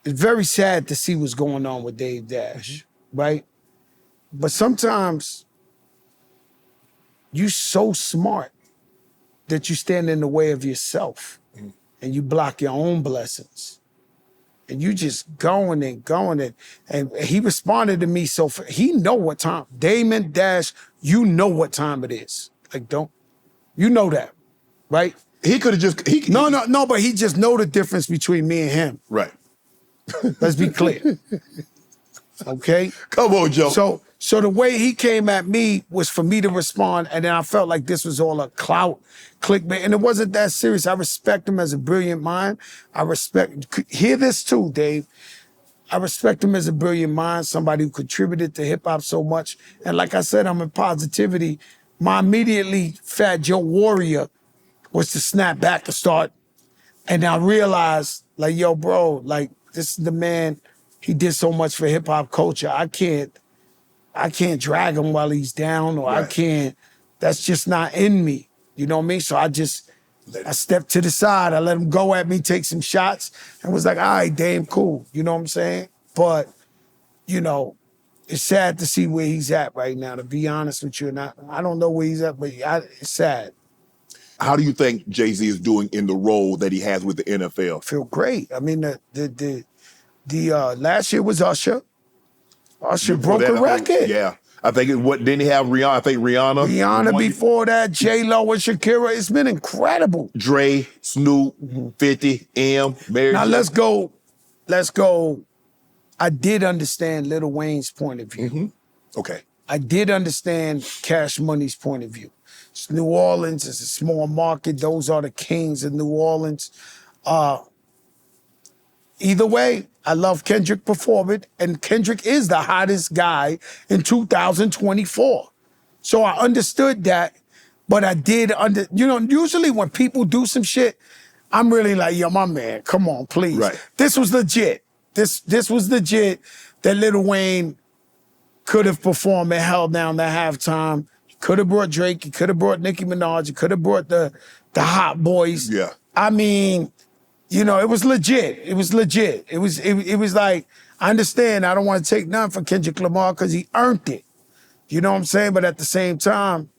It's very sad to see what's going on with Dame Dash, right? But sometimes you so smart that you stand in the way of yourself and you block your own blessings. And you just going and he responded to me. So he know what time. Damon Dash, you know what time it is. You know that, right? He could have just No, but he just know the difference between me and him. Right. Let's be clear. Okay? Come on, Joe. So the way he came at me was for me to respond, and then I felt like this was all a clout clickbait, and it wasn't that serious. I respect him as a brilliant mind. Hear this too, Dave. I respect him as a brilliant mind, somebody who contributed to hip hop so much. And like I said, I'm in positivity. My immediately Fat Joe warrior was to snap back and start. And I realized, bro, this is the man. He did so much for hip hop culture. I can't drag him while he's down, or right. I can't. That's just not in me. You know what I mean? So I stepped to the side. I let him go at me, take some shots, and was like, all right, damn cool. You know what I'm saying? But, it's sad to see where he's at right now, to be honest with you. And I don't know where he's at, but it's sad. How do you think Jay-Z is doing in the role that he has with the NFL? I feel great. I mean, the last year was Usher. Usher broke a record. Yeah. I think didn't he have Rihanna? I think Rihanna. Rihanna before that, J-Lo and Shakira. It's been incredible. Dre, Snoop, 50, M, Mary. Now let's go. I did understand Lil Wayne's point of view. Mm-hmm. Okay. I did understand Cash Money's point of view. It's New Orleans. It's a small market. Those are the kings of New Orleans. Either way, I love Kendrick performing, and Kendrick is the hottest guy in 2024. So I understood that, but I did usually when people do some shit, I'm really like, yo, my man, come on, please. Right. This was legit. This was legit that Lil Wayne could have performed and held down the halftime. He could have brought Drake. He could have brought Nicki Minaj. He could have brought the Hot Boys. Yeah. I mean, it was legit. It was legit. It was like, I understand I don't want to take none from Kendrick Lamar because he earned it. You know what I'm saying? But at the same time,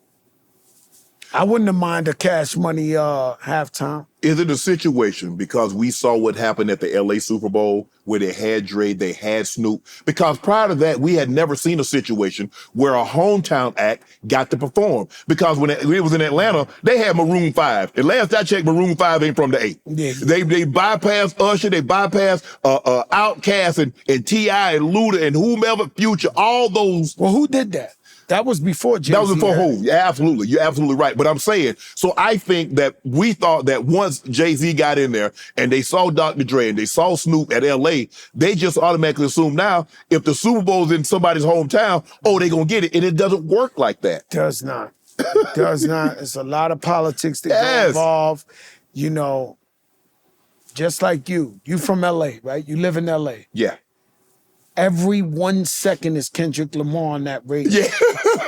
I wouldn't have minded a Cash Money halftime. Is it a situation because we saw what happened at the LA Super Bowl where they had Dre, they had Snoop? Because prior to that, we had never seen a situation where a hometown act got to perform. Because when it was in Atlanta, they had Maroon 5. And last I checked, Maroon 5 ain't from the 8. Yeah. They bypassed Usher, they bypassed Outkast and T.I. and Luda and whomever, Future, all those. Well, who did that? That was before Jay-Z. That was before who? Yeah, absolutely. You're absolutely right. But I'm saying, so I think that we thought that once Jay-Z got in there and they saw Dr. Dre and they saw Snoop at LA, they just automatically assume now if the Super Bowl's in somebody's hometown, they gonna get it. And it doesn't work like that. Does not. It does not. It's a lot of politics that get involved. Just like you. You from LA, right? You live in LA. Yeah. Every 1 second is Kendrick Lamar on that radio. Yeah.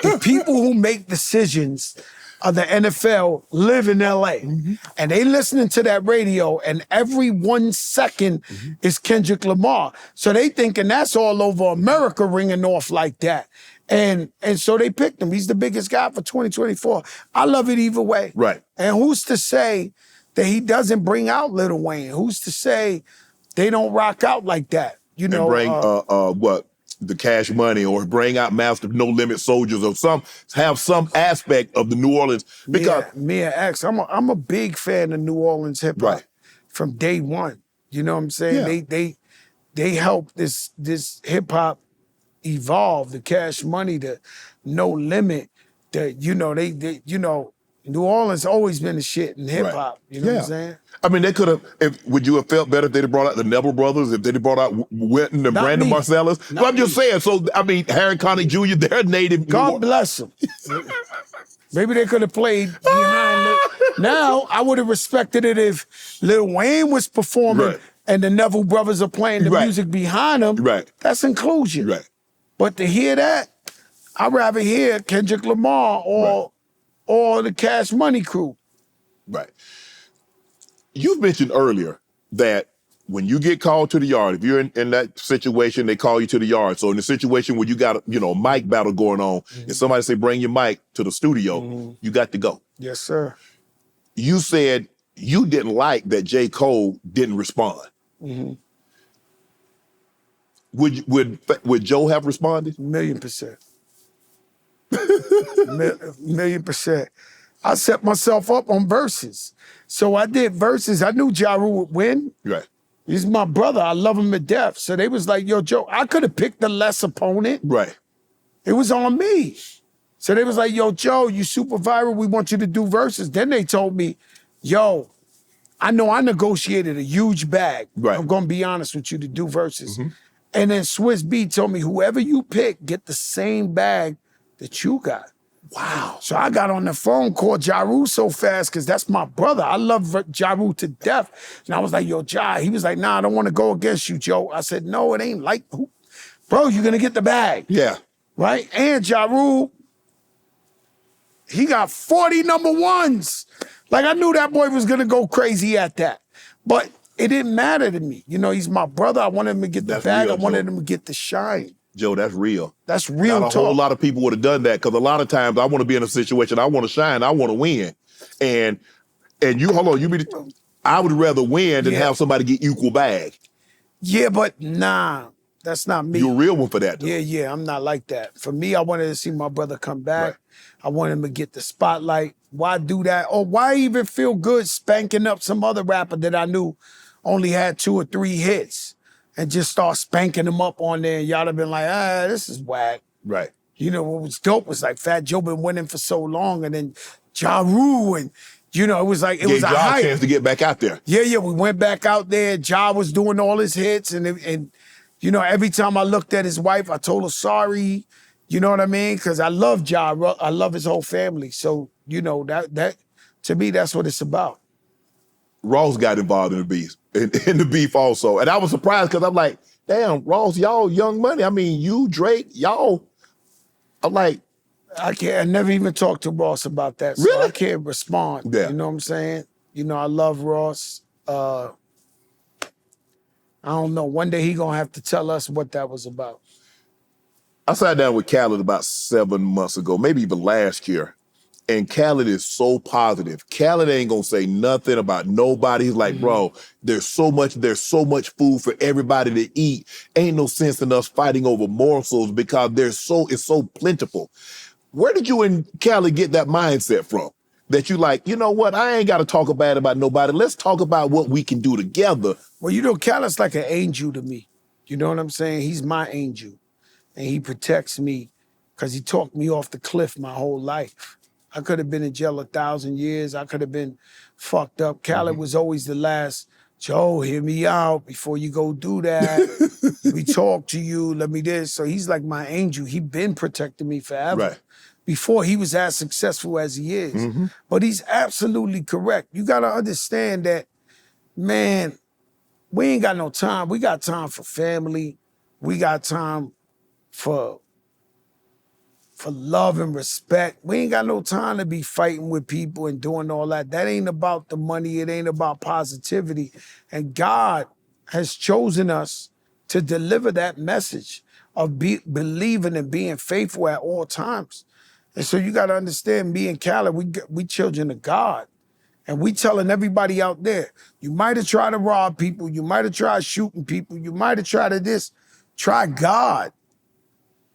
The people who make decisions of the NFL live in LA. Mm-hmm. And they listening to that radio, and every 1 second is Kendrick Lamar. So they thinking that's all over America ringing off like that. And so they picked him. He's the biggest guy for 2024. I love it either way. Right. And who's to say that he doesn't bring out Lil Wayne? Who's to say they don't rock out like that? And bring the Cash Money or bring out Master No Limit Soldiers or have some aspect of the New Orleans because me and X, I'm a big fan of New Orleans hip hop Right. from day one. You know what I'm saying? Yeah. They helped this hip hop evolve. The Cash Money, the No Limit, they New Orleans always been the shit in hip hop. You know what I'm saying? I mean, they could have. Would you have felt better if they'd have brought out the Neville brothers? If they'd have brought out Wynton and Not Brandon me. Marcellus? Not Well, I'm just saying. So I mean, Harry Connick Jr. They're native. God bless them. Maybe they could have played behind it. Now, I would have respected it if Lil Wayne was performing Right. and the Neville brothers are playing the Right. music behind them. Right. That's inclusion. Right. But to hear that, I'd rather hear Kendrick Lamar or the Cash Money crew. Right. You mentioned earlier that when you get called to the yard, if you're in that situation, they call you to the yard. So in the situation where you got a mic battle going on, and somebody say bring your mic to the studio, you got to go. Yes, sir. You said you didn't like that J. Cole didn't respond. Would Joe have responded? 1,000,000%. 1,000,000%. I set myself up on Verzuz. So I did Verzuz. I knew Ja Rule would win. Right. He's my brother. I love him to death. So they was like, yo, Joe, I could have picked the less opponent. Right. It was on me. So they was like, yo, Joe, you super viral. We want you to do Verzuz. Then they told me, yo, I know I negotiated a huge bag. Right. I'm going to be honest with you to do Verzuz. And then Swiss B told me, whoever you pick, get the same bag that you got. Wow. So I got on the phone, called Ja Rule so fast, because that's my brother. I love Ja Rule to death. And I was like, yo, Ja. He was like, nah, I don't want to go against you, Joe. I said, no, it ain't like, bro, you're going to get the bag. Yeah. Right? And Ja Rule, he got 40 number ones. Like, I knew that boy was going to go crazy at that. But it didn't matter to me. You know, he's my brother. I wanted him to get the bag. Real, I wanted Joe. him to get the shine. Joe, that's real. That's real Not a talk. whole lot of people would have done that because a lot of times I want to be in a situation, I want to shine, I want to win. And you, hold on, I would rather win than have somebody get equal bag. Yeah, but nah, that's not me. You're a real one for that, though. Yeah, I'm not like that. For me, I wanted to see my brother come back. Right. I wanted him to get the spotlight. Why do that? Or why even feel good spanking up some other rapper that I knew only had 2 or 3 hits and just start spanking them up on there and y'all have been like, this is whack. Right. You know, what was dope was like Fat Joe been winning for so long and then Ja Rule and, you know, it was like, it was a Ja hype. chance to get back out there. Yeah, we went back out there. Ja was doing all his hits, and you know, every time I looked at his wife, I told her sorry. You know what I mean? Because I love Ja. I love his whole family. So you know that to me, that's what it's about. Ross got involved in the beef, in the beef also, and I was surprised because I'm like, damn, Ross, y'all Young Money. I mean, you Drake, y'all. I'm like, I never even talked to Ross about that. So Really? I can't respond. Yeah. You know what I'm saying? You know, I love Ross. I don't know. One day he gonna have to tell us what that was about. I sat down with Khaled about 7 months ago, maybe even last year. And Khaled is so positive. Khaled ain't gonna say nothing about nobody. He's like, bro, there's so much food for everybody to eat. Ain't no sense in us fighting over morsels because it's so plentiful. Where did you and Khaled get that mindset from? That you like, you know what? I ain't gotta talk bad about nobody. Let's talk about what we can do together. Well, you know, Khaled's like an angel to me. You know what I'm saying? He's my angel. And he protects me because he talked me off the cliff my whole life. I could have been in jail 1,000 years. I could have been fucked up. Khaled was always the last, Joe, hear me out before you go do that. We talk to you, let me this. So he's like my angel. He been protecting me forever. Right. Before he was as successful as he is. But he's absolutely correct. You gotta understand that, man, we ain't got no time. We got time for family. We got time for love and respect. We ain't got no time to be fighting with people and doing all that. That ain't about the money. It ain't about positivity. And God has chosen us to deliver that message of believing and being faithful at all times. And so you got to understand, me and Khaled, we children of God. And we telling everybody out there, you might have tried to rob people, you might have tried shooting people, you might have tried to this. Try God.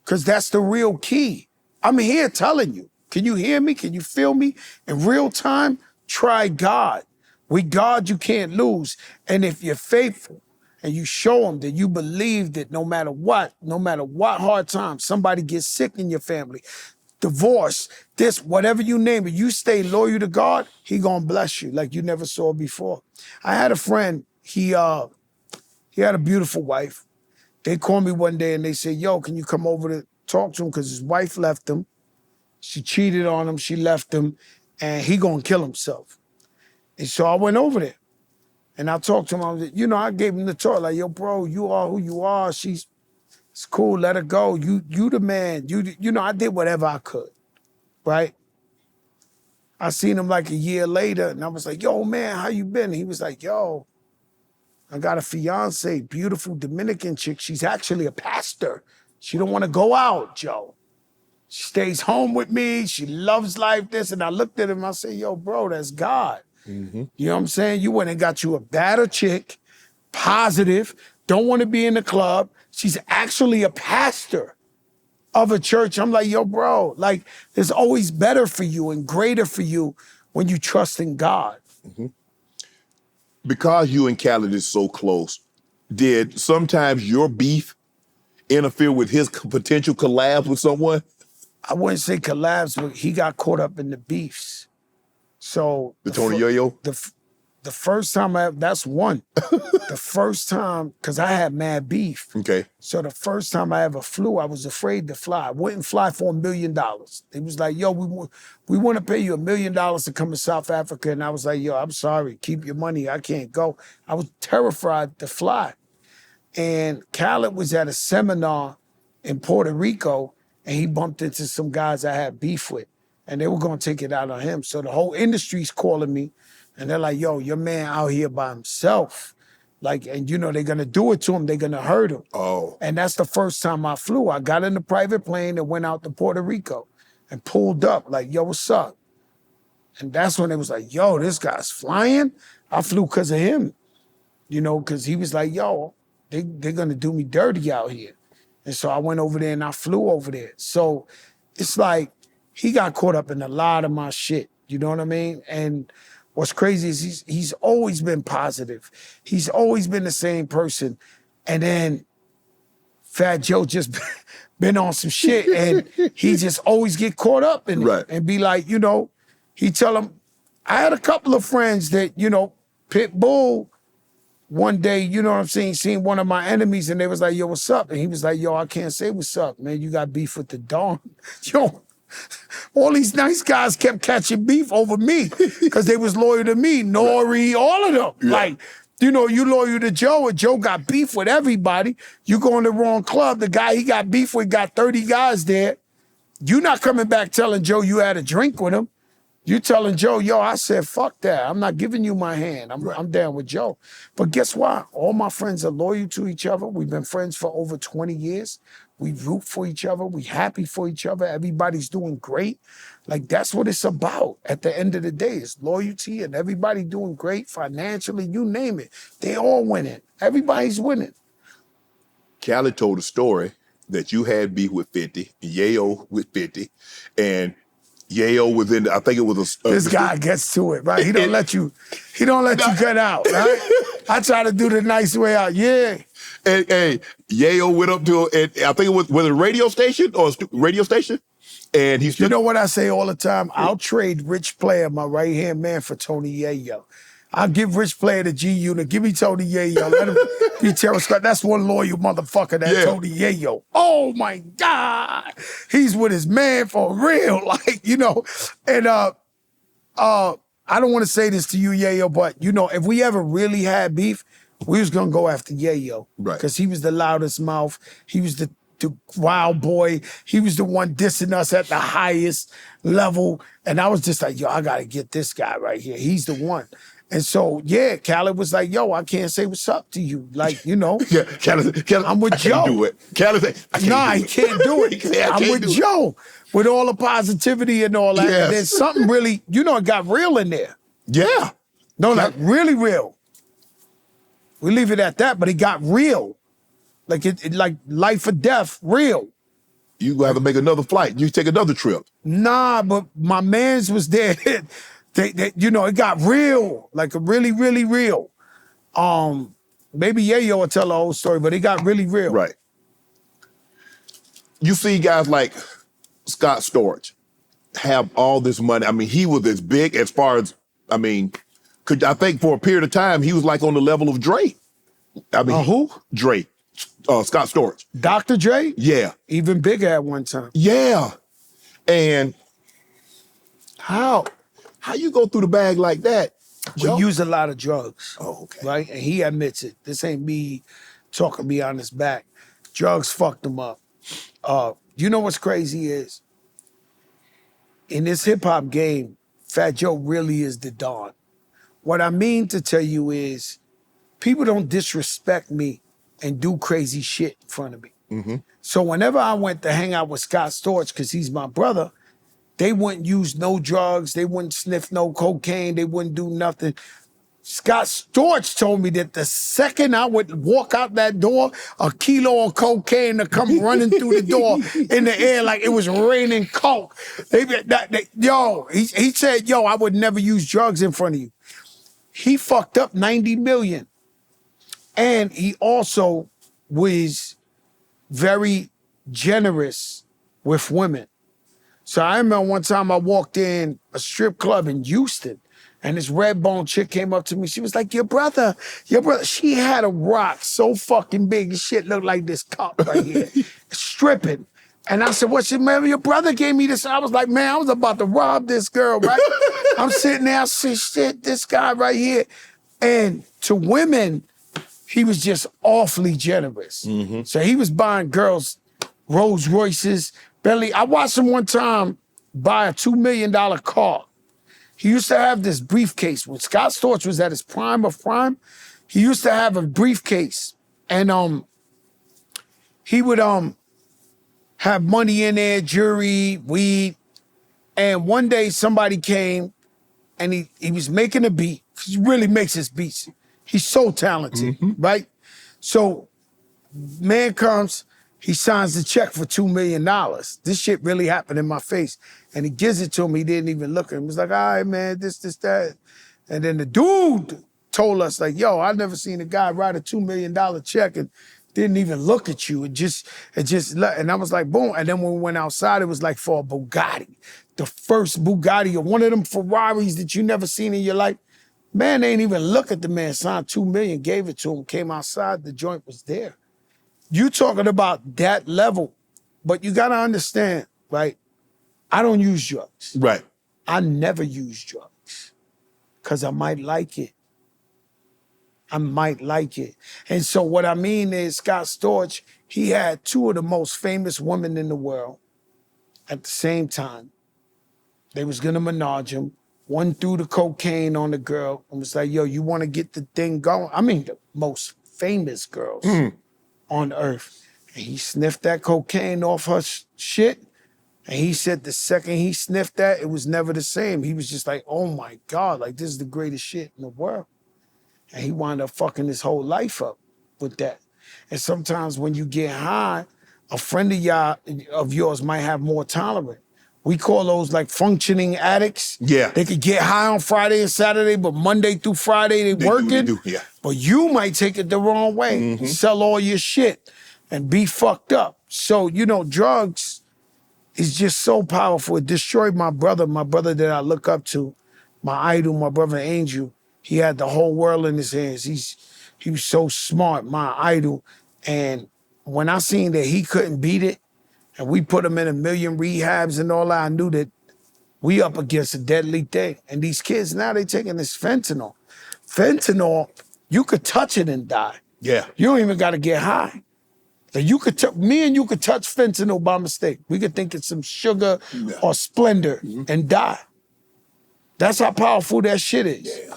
Because that's the real key. I'm here telling you. Can you hear me? Can you feel me? In real time, try God. With God, you can't lose. And if you're faithful and you show them that you believe that no matter what hard times, somebody gets sick in your family, divorce, this, whatever you name it, you stay loyal to God, he gonna bless you like you never saw before. I had a friend, he had a beautiful wife. They called me one day and they said, yo, can you come over to talk to him? Because his wife left him. She cheated on him, she left him, and he gonna kill himself. And so I went over there and I talked to him. I gave him the talk, like, yo, bro, you are who you are. It's cool, let her go. You the man. I did whatever I could, right? I seen him like a year later and I was like, yo, man, how you been? And he was like, yo, I got a fiance, beautiful Dominican chick. She's actually a pastor. She don't want to go out, Joe. She stays home with me. She loves life, this. And I looked at him, I said, yo, bro, that's God. Mm-hmm. You know what I'm saying? You went and got you a better chick, positive, don't want to be in the club. She's actually a pastor of a church. I'm like, yo, bro, like, there's always better for you and greater for you when you trust in God. Mm-hmm. Because you and Khaled is so close, did sometimes your beef interfere with his potential collabs with someone? I wouldn't say collabs, but he got caught up in the beefs. So the Tony Yayo? The first time that's one. The first time, because I had mad beef. Okay. So the first time I ever flew, I was afraid to fly. I wouldn't fly for $1 million. They was like, yo, we want to pay you $1 million to come to South Africa. And I was like, yo, I'm sorry, keep your money, I can't go. I was terrified to fly. And Khaled was at a seminar in Puerto Rico and he bumped into some guys I had beef with and they were gonna take it out on him. So the whole industry's calling me and they're like, yo, your man out here by himself. Like, and they're gonna do it to him, they're gonna hurt him. Oh. And that's the first time I flew. I got in a private plane and went out to Puerto Rico and pulled up like, yo, what's up? And that's when it was like, yo, this guy's flying? I flew because of him, because he was like, yo, they're gonna do me dirty out here. And so I went over there and I flew over there. So it's like, he got caught up in a lot of my shit, you know what I mean? And what's crazy is he's always been positive. He's always been the same person. And then Fat Joe just been on some shit and he just always get caught up in it and be like, he tell him, I had a couple of friends that, Pitbull, one day, you know what I'm saying, seen one of my enemies and they was like, yo, what's up? And he was like, yo, I can't say what's up, man. You got beef with the Dawn. Yo, all these nice guys kept catching beef over me because they was loyal to me. Nori, all of them. Yeah. Like, you loyal to Joe and Joe got beef with everybody. You go in the wrong club, the guy he got beef with got 30 guys there. You not coming back telling Joe you had a drink with him. You telling Joe, yo, I said, fuck that. I'm not giving you my hand. I'm down with Joe. But guess what? All my friends are loyal to each other. We've been friends for over 20 years. We root for each other. We happy for each other. Everybody's doing great. Like, that's what it's about. At the end of the day, it's loyalty and everybody doing great financially. You name it. They all winning. Everybody's winning. Khaled told a story that you had beef with 50, Yayo with 50, and Yayo was in, I think it was this guy gets to it, right? He don't let you get out, right? I try to do the nice way out, yeah. And Yayo went up to, and I think it was a radio station or a radio station? And he's, you know what I say all the time? I'll trade Rich Player, my right-hand man, for Tony Yayo. I'll give Rich Player the G Unit. Give me Tony Yayo. Let him be Terror Scott. That's one loyal motherfucker, that Tony Yayo. Oh my God. He's with his man for real. Like, And I don't want to say this to you, Yayo, but if we ever really had beef, we was gonna go after Yayo. Right. Because he was the loudest mouth. He was the wild boy. He was the one dissing us at the highest level. And I was just like, yo, I gotta get this guy right here. He's the one. And so, Khaled was like, yo, I can't say what's up to you. Like, Yeah, Khaled, I'm with Joe. I can't do it. Khaled said, I can't do it. He can't do it. I'm with Joe. With all the positivity and all that. Yes. And then something really, it got real in there. Yeah. No, like really real. We leave it at that, but it got real. Like it like life or death, real. You gonna have to make another flight. You take another trip. Nah, but my mans was there. they, you know, it got real, like really, really real. Maybe Yayo will tell the whole story, but it got really real. Right. You see guys like Scott Storch have all this money. I mean, he was as big as far as, I mean, I think for a period of time, he was like on the level of Dre. I mean, who? Dre. Scott Storch. Dr. Dre? Yeah. Even bigger at one time. Yeah. And how you go through the bag like that? We use a lot of drugs. Oh, okay. Right? And he admits it. This ain't me talking behind his back. Drugs fucked him up. You know what's crazy is, in this hip hop game, Fat Joe really is the Don. What I mean to tell you is, people don't disrespect me and do crazy shit in front of me. Mm-hmm. So whenever I went to hang out with Scott Storch, because he's my brother, they wouldn't use no drugs, they wouldn't sniff no cocaine, they wouldn't do nothing. Scott Storch told me that the second I would walk out that door, a kilo of cocaine to come running through the door in the air like it was raining coke. He said, yo, I would never use drugs in front of you. He fucked up 90 million. And he also was very generous with women. So I remember one time I walked in a strip club in Houston, and this red bone chick came up to me. She was like, your brother. She had a rock so fucking big, this shit looked like this cup right here, stripping. And I said, what's your man? Your brother gave me this. I was like, man, I was about to rob this girl, right? I'm sitting there, I said, shit, this guy right here. And to women, he was just awfully generous. Mm-hmm. So he was buying girls Rolls Royces, Bentley. I watched him one time buy a $2 million car. He used to have this briefcase. When Scott Storch was at his prime of prime, he used to have a briefcase. And he would have money in there, jewelry, weed. And one day somebody came and he was making a beat. He really makes his beats. He's so talented, right? So man comes, he signs the check for $2 million. This shit really happened in my face. And he gives it to him. He didn't even look at him. He was like, all right, man, this, that. And then the dude told us, like, yo, I've never seen a guy write a $2 million check and didn't even look at you. And I was like, boom. And then when we went outside, it was like for a Bugatti. The first Bugatti, or one of them Ferraris that you never seen in your life. Man, they ain't even look at the man, signed $2 million, gave it to him, came outside, the joint was there. You talking about that level, but you gotta understand, right? I don't use drugs. Right. I never use drugs because I might like it. I might like it. And so what I mean is Scott Storch, he had two of the most famous women in the world at the same time. They was gonna menage him. One threw the cocaine on the girl and was like, yo, you wanna get the thing going? I mean, the most famous girls on earth. And he sniffed that cocaine off her shit. And he said the second he sniffed that, it was never the same. He was just like, oh my God, like this is the greatest shit in the world. And he wound up fucking his whole life up with that. And sometimes when you get high, a friend of yours might have more tolerance. We call those like functioning addicts. Yeah. They could get high on Friday and Saturday, but Monday through Friday they working. Yeah. But you might take it the wrong way, sell all your shit and be fucked up. So, you know, drugs is just so powerful. It destroyed my brother that I look up to, my idol, my brother Angel. He had the whole world in his hands. He was so smart, my idol. And when I seen that he couldn't beat it, and we put him in a million rehabs and all that, I knew that we up against a deadly thing. And these kids now, they taking this fentanyl. Fentanyl, you could touch it and die. Yeah. You don't even got to get high. So you could, me and you could touch fentanyl by mistake. We could think it's some sugar or Splendor and die. That's how powerful that shit is. Yeah.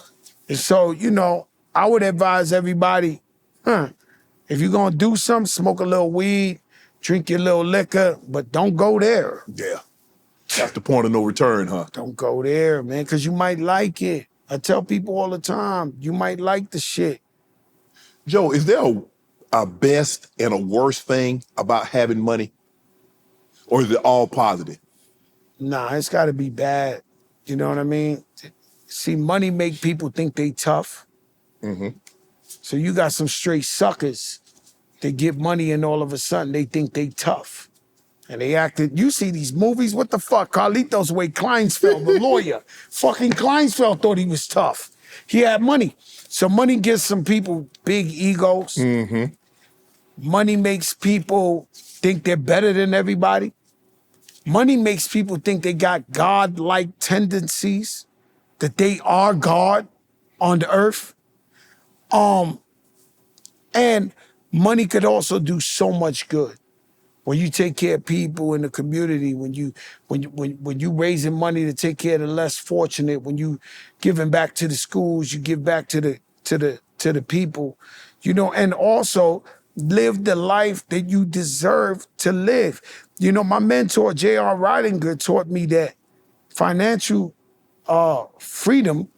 And so, you know, I would advise everybody, if you're gonna do something, smoke a little weed, drink your little liquor, but don't go there. Yeah. That's the point of no return, huh? Don't go there, man, because you might like it. I tell people all the time, you might like the shit. Joe, is there a best and a worst thing about having money? Or is it all positive? Nah, it's got to be bad. You know what I mean? See, money make people think they tough. So you got some straight suckers that get money and all of a sudden they think they tough. And they acted, you see these movies, what the fuck? Carlito's way, Kleinsfeld, the lawyer. Fucking Kleinsfeld thought he was tough. He had money. So money gives some people big egos. Money makes people think they're better than everybody. Money makes people think they got God-like tendencies, that they are God on the earth. And money could also do so much good. When you take care of people in the community, when you raising money to take care of the less fortunate, when you giving back to the schools, you give back to the people, you know, and also live the life that you deserve to live. You know, my mentor, J.R. Ridinger, taught me that financial freedom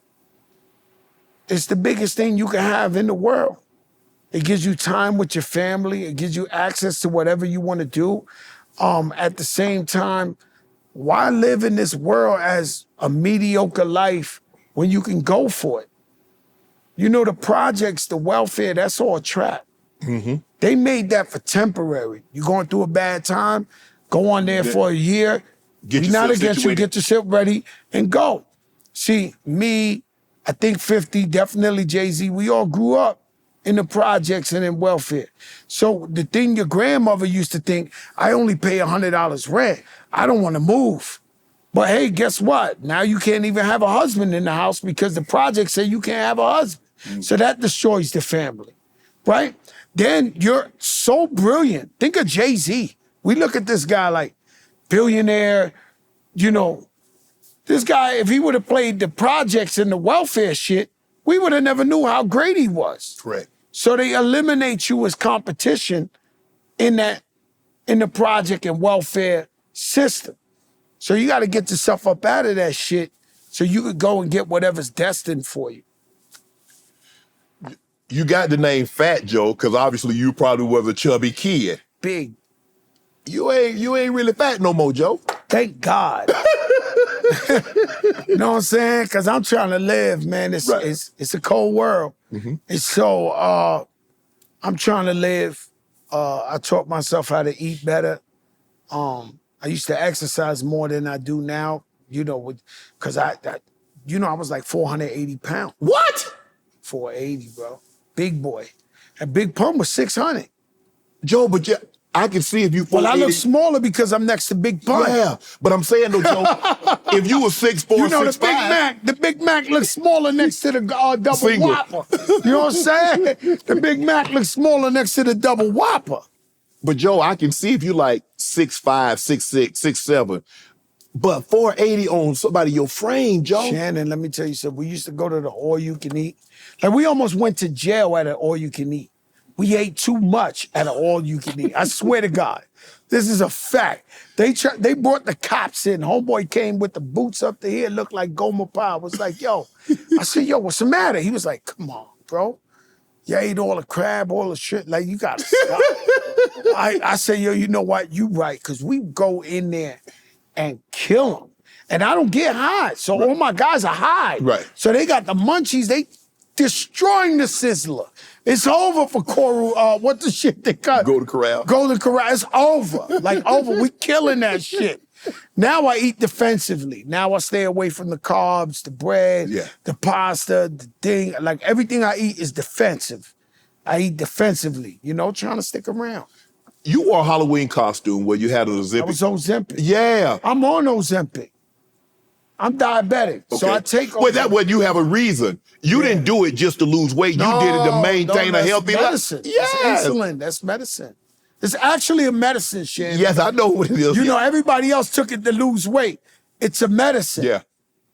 is the biggest thing you can have in the world. It gives you time with your family. It gives you access to whatever you want to do. At the same time, why live in this world as a mediocre life when you can go for it? You know, the projects, the welfare, that's all a trap. They made that for temporary. You're going through a bad time, go on there for a year, Get not yourself against you, situated. get yourself ready and go. See, me, I think 50, definitely Jay-Z, we all grew up in the projects and in welfare. So the thing your grandmother used to think, I only pay $100 rent. I don't want to move. But hey, guess what? Now you can't even have a husband in the house because the projects say you can't have a husband. So that destroys the family, right? Then you're so brilliant. Think of Jay-Z. We look at this guy like billionaire, you know, this guy, if he would have played the projects and the welfare shit, we would have never knew how great he was. Correct. So they eliminate you as competition in the project and welfare system. So you got to get yourself up out of that shit so you could go and get whatever's destined for you. You got the name Fat Joe because obviously you probably was a chubby kid. Big. You ain't really fat no more, Joe. Thank God. You know what I'm saying? Because I'm trying to live, man. It's a cold world. And so I'm trying to live. I taught myself how to eat better. I used to exercise more than I do now, you know, because I was like 480 pounds. What? 480, bro. Big boy. And Big Pun was 600. Joe, but I can see if you. Well, I look smaller because I'm next to Big Pun. Yeah, but I'm saying though, Joe, if you were 6'4", You know, 6'5", the Big Mac looks smaller next to the double Single. Whopper. You know what I'm saying? The Big Mac looks smaller next to the double Whopper. But Joe, I can see if you like 6'5", 6'6", 6'7", but 480 on somebody your frame, Joe. Shannon, let me tell you something. We used to go to the all-you-can-eat. Like, we almost went to jail at an all-you-can-eat. We ate too much at an all-you-can-eat. I swear to God. This is a fact. They brought the cops in. Homeboy came with the boots up to here, looked like Gomer Pyle. Was like, yo. I said, yo, what's the matter? He was like, come on, bro. You ate all the crab, all the shit. Like, you gotta stop. I said, yo, you know what? You right, because we go in there and kill them. And I don't get high. So all my guys are high. Right. So they got the munchies. They destroying the Sizzler. It's over for Coral. What the shit they got? Golden Corral. Golden Corral. It's over. Like over. We killing that shit. Now I eat defensively. Now I stay away from the carbs, the bread, the pasta, the thing. Like everything I eat is defensive. I eat defensively, you know, trying to stick around. You wore a Halloween costume where you had an Ozempic. I was Ozempic. Yeah. I'm on Ozempic. I'm diabetic, so I take Ozempic. Well, that way you have a reason. You didn't do it just to lose weight. You did it to maintain a healthy medicine. life. Yeah. That's insulin. That's medicine. It's actually a medicine, Shannon. Yes, I know what it is. You know, everybody else took it to lose weight. It's a medicine. Yeah.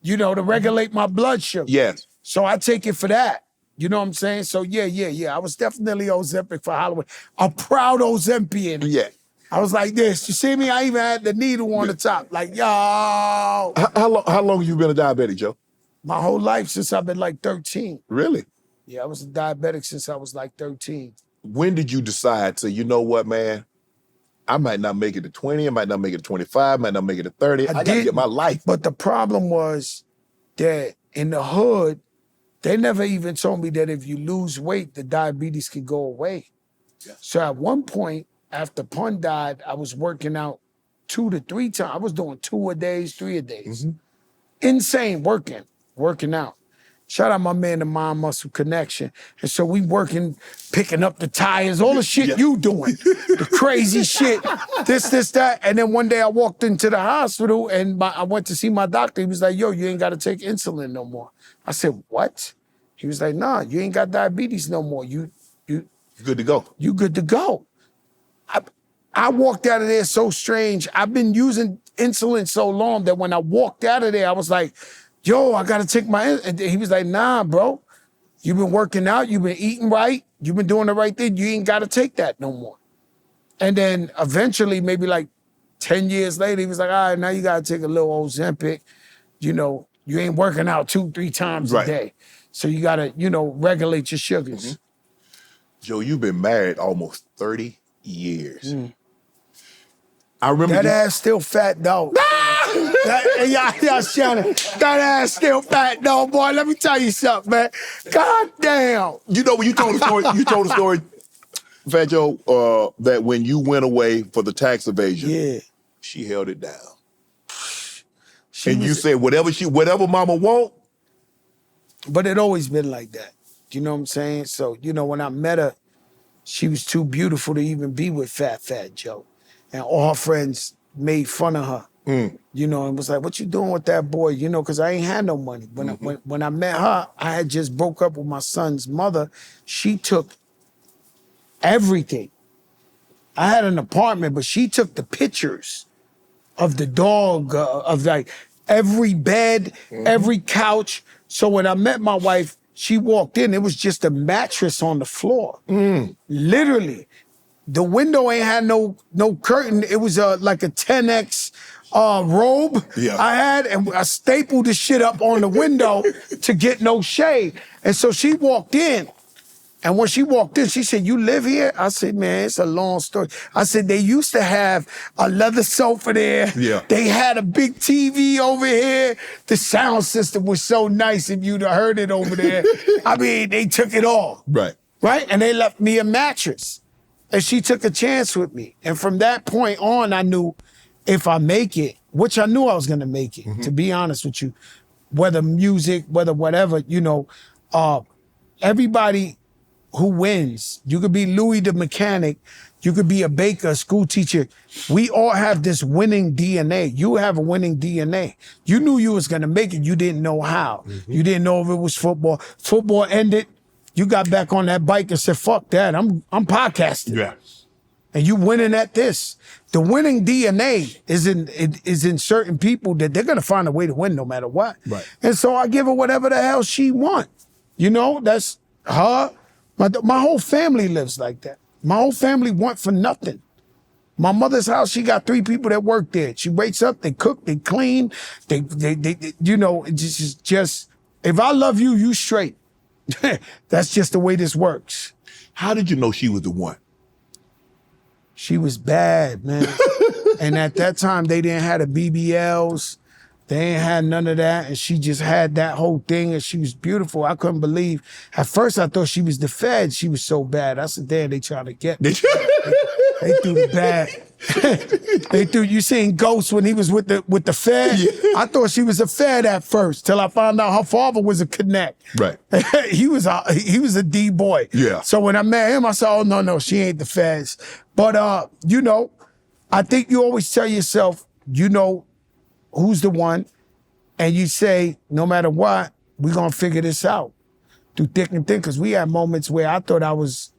You know, to regulate my blood sugar. Yes. So I take it for that. You know what I'm saying? So yeah. I was definitely Ozempic for Halloween. A proud Ozempian. Yeah. I was like this. You see me? I even had the needle on the top. Like, yo. How long have you been a diabetic, Joe? My whole life since I've been like 13. Really? Yeah, I was a diabetic since I was like 13. When did you decide to, you know what, man? I might not make it to 20, I might not make it to 25, might not make it to 30. I gotta get my life. But the problem was that in the hood, they never even told me that if you lose weight, the diabetes could go away. Yeah. So at one point, after Pun died, I was working out 2 to 3 times. I was doing 2 a days, 3 a days. Mm-hmm. Insane working out. Shout out my man, the Mind Muscle Connection. And so we working, picking up the tires, all the shit you doing, the crazy shit, this, that. And then one day I walked into the hospital and I went to see my doctor. He was like, yo, you ain't got to take insulin no more. I said, what? He was like, nah, you ain't got diabetes no more. You good to go. You good to go. I walked out of there so strange. I've been using insulin so long that when I walked out of there, I was like, yo, I gotta take my, and he was like, nah, bro, you've been working out, you've been eating right, you've been doing the right thing, you ain't gotta take that no more. And then eventually, maybe like 10 years later, he was like, all right, now you gotta take a little Ozempic. You know, you ain't working out 2-3 times a day. So you gotta, regulate your sugars. Mm-hmm. Joe, you've been married almost 30 years. Mm. I remember that ass still fat though. Yeah, Shannon. That ass still fat though, boy. Let me tell you something, man. God damn. You know when you told the story, Fat Joe, that when you went away for the tax evasion, she held it down. You said whatever mama want. But it always been like that. You know what I'm saying? So, when I met her, she was too beautiful to even be with Fat Joe. And all her friends made fun of her, and was like, what you doing with that boy? Because I ain't had no money. When I met her, I had just broke up with my son's mother. She took everything. I had an apartment, but she took the pictures of the dog, of like every bed, every couch. So when I met my wife, she walked in, it was just a mattress on the floor. Literally. The window ain't had no curtain. It was like a 10X robe I had, and I stapled the shit up on the window to get no shade. And so she walked in, and when she walked in, she said, you live here? I said, man, it's a long story. I said, they used to have a leather sofa there. Yeah. They had a big TV over here. The sound system was so nice if you'd have heard it over there. I mean, they took it all. Right. Right? And they left me a mattress. And she took a chance with me. And from that point on, I knew if I make it, which I knew I was going to make it, to be honest with you, whether music, whether whatever, everybody who wins, you could be Louis the mechanic, you could be a baker, a school teacher. We all have this winning DNA. You have a winning DNA. You knew you was going to make it. You didn't know how. You didn't know if it was football. Football ended. You got back on that bike and said, fuck that, I'm podcasting. Yeah. And you winning at this. The winning DNA is in certain people that they're gonna find a way to win no matter what. Right. And so I give her whatever the hell she want. That's her. My whole family lives like that. My whole family want for nothing. My mother's house, she got 3 people that work there. She wakes up, they cook, they clean, they just if I love you, you straight. That's just the way this works. How did you know she was the one? She was bad, man. And at that time, they didn't have the BBLs. They ain't had none of that. And she just had that whole thing, and she was beautiful. I couldn't believe. At first, I thought she was the Fed. She was so bad. I said, damn, they trying to get me. They threw the bad. You seen Ghost when he was with the Fed? Yeah. I thought she was a Fed at first, till I found out her father was a connect. Right. he was a D boy. Yeah. So when I met him, I said, oh no, she ain't the Feds. But I think you always tell yourself, who's the one, and you say, no matter what, we're gonna figure this out through thick and thin. Because we had moments where I thought I was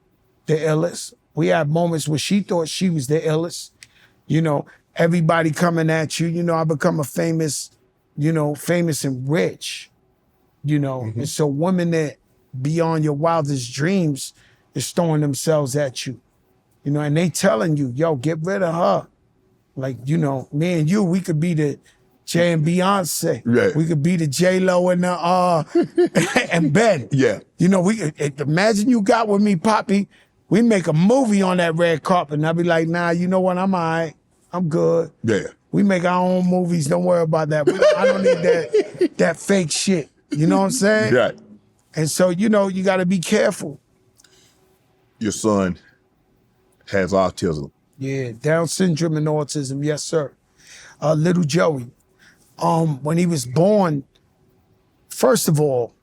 the illest. We had moments where she thought she was the illest. Everybody coming at you. I become a famous and rich. And so women that beyond your wildest dreams is throwing themselves at you. And they telling you, yo, get rid of her. Like, me and you, we could be the Jay and Beyonce. Right. We could be the J-Lo and the and Ben. Yeah. We imagine you got with me, Poppy. We make a movie on that red carpet, and I'll be like, nah, you know what? I'm all right. I'm good. Yeah. We make our own movies. Don't worry about that. I don't need that fake shit. You know what I'm saying? Right. And so, you know, you got to be careful. Your son has autism. Yeah, Down syndrome and autism. Yes, sir. Little Joey. When he was born, first of all,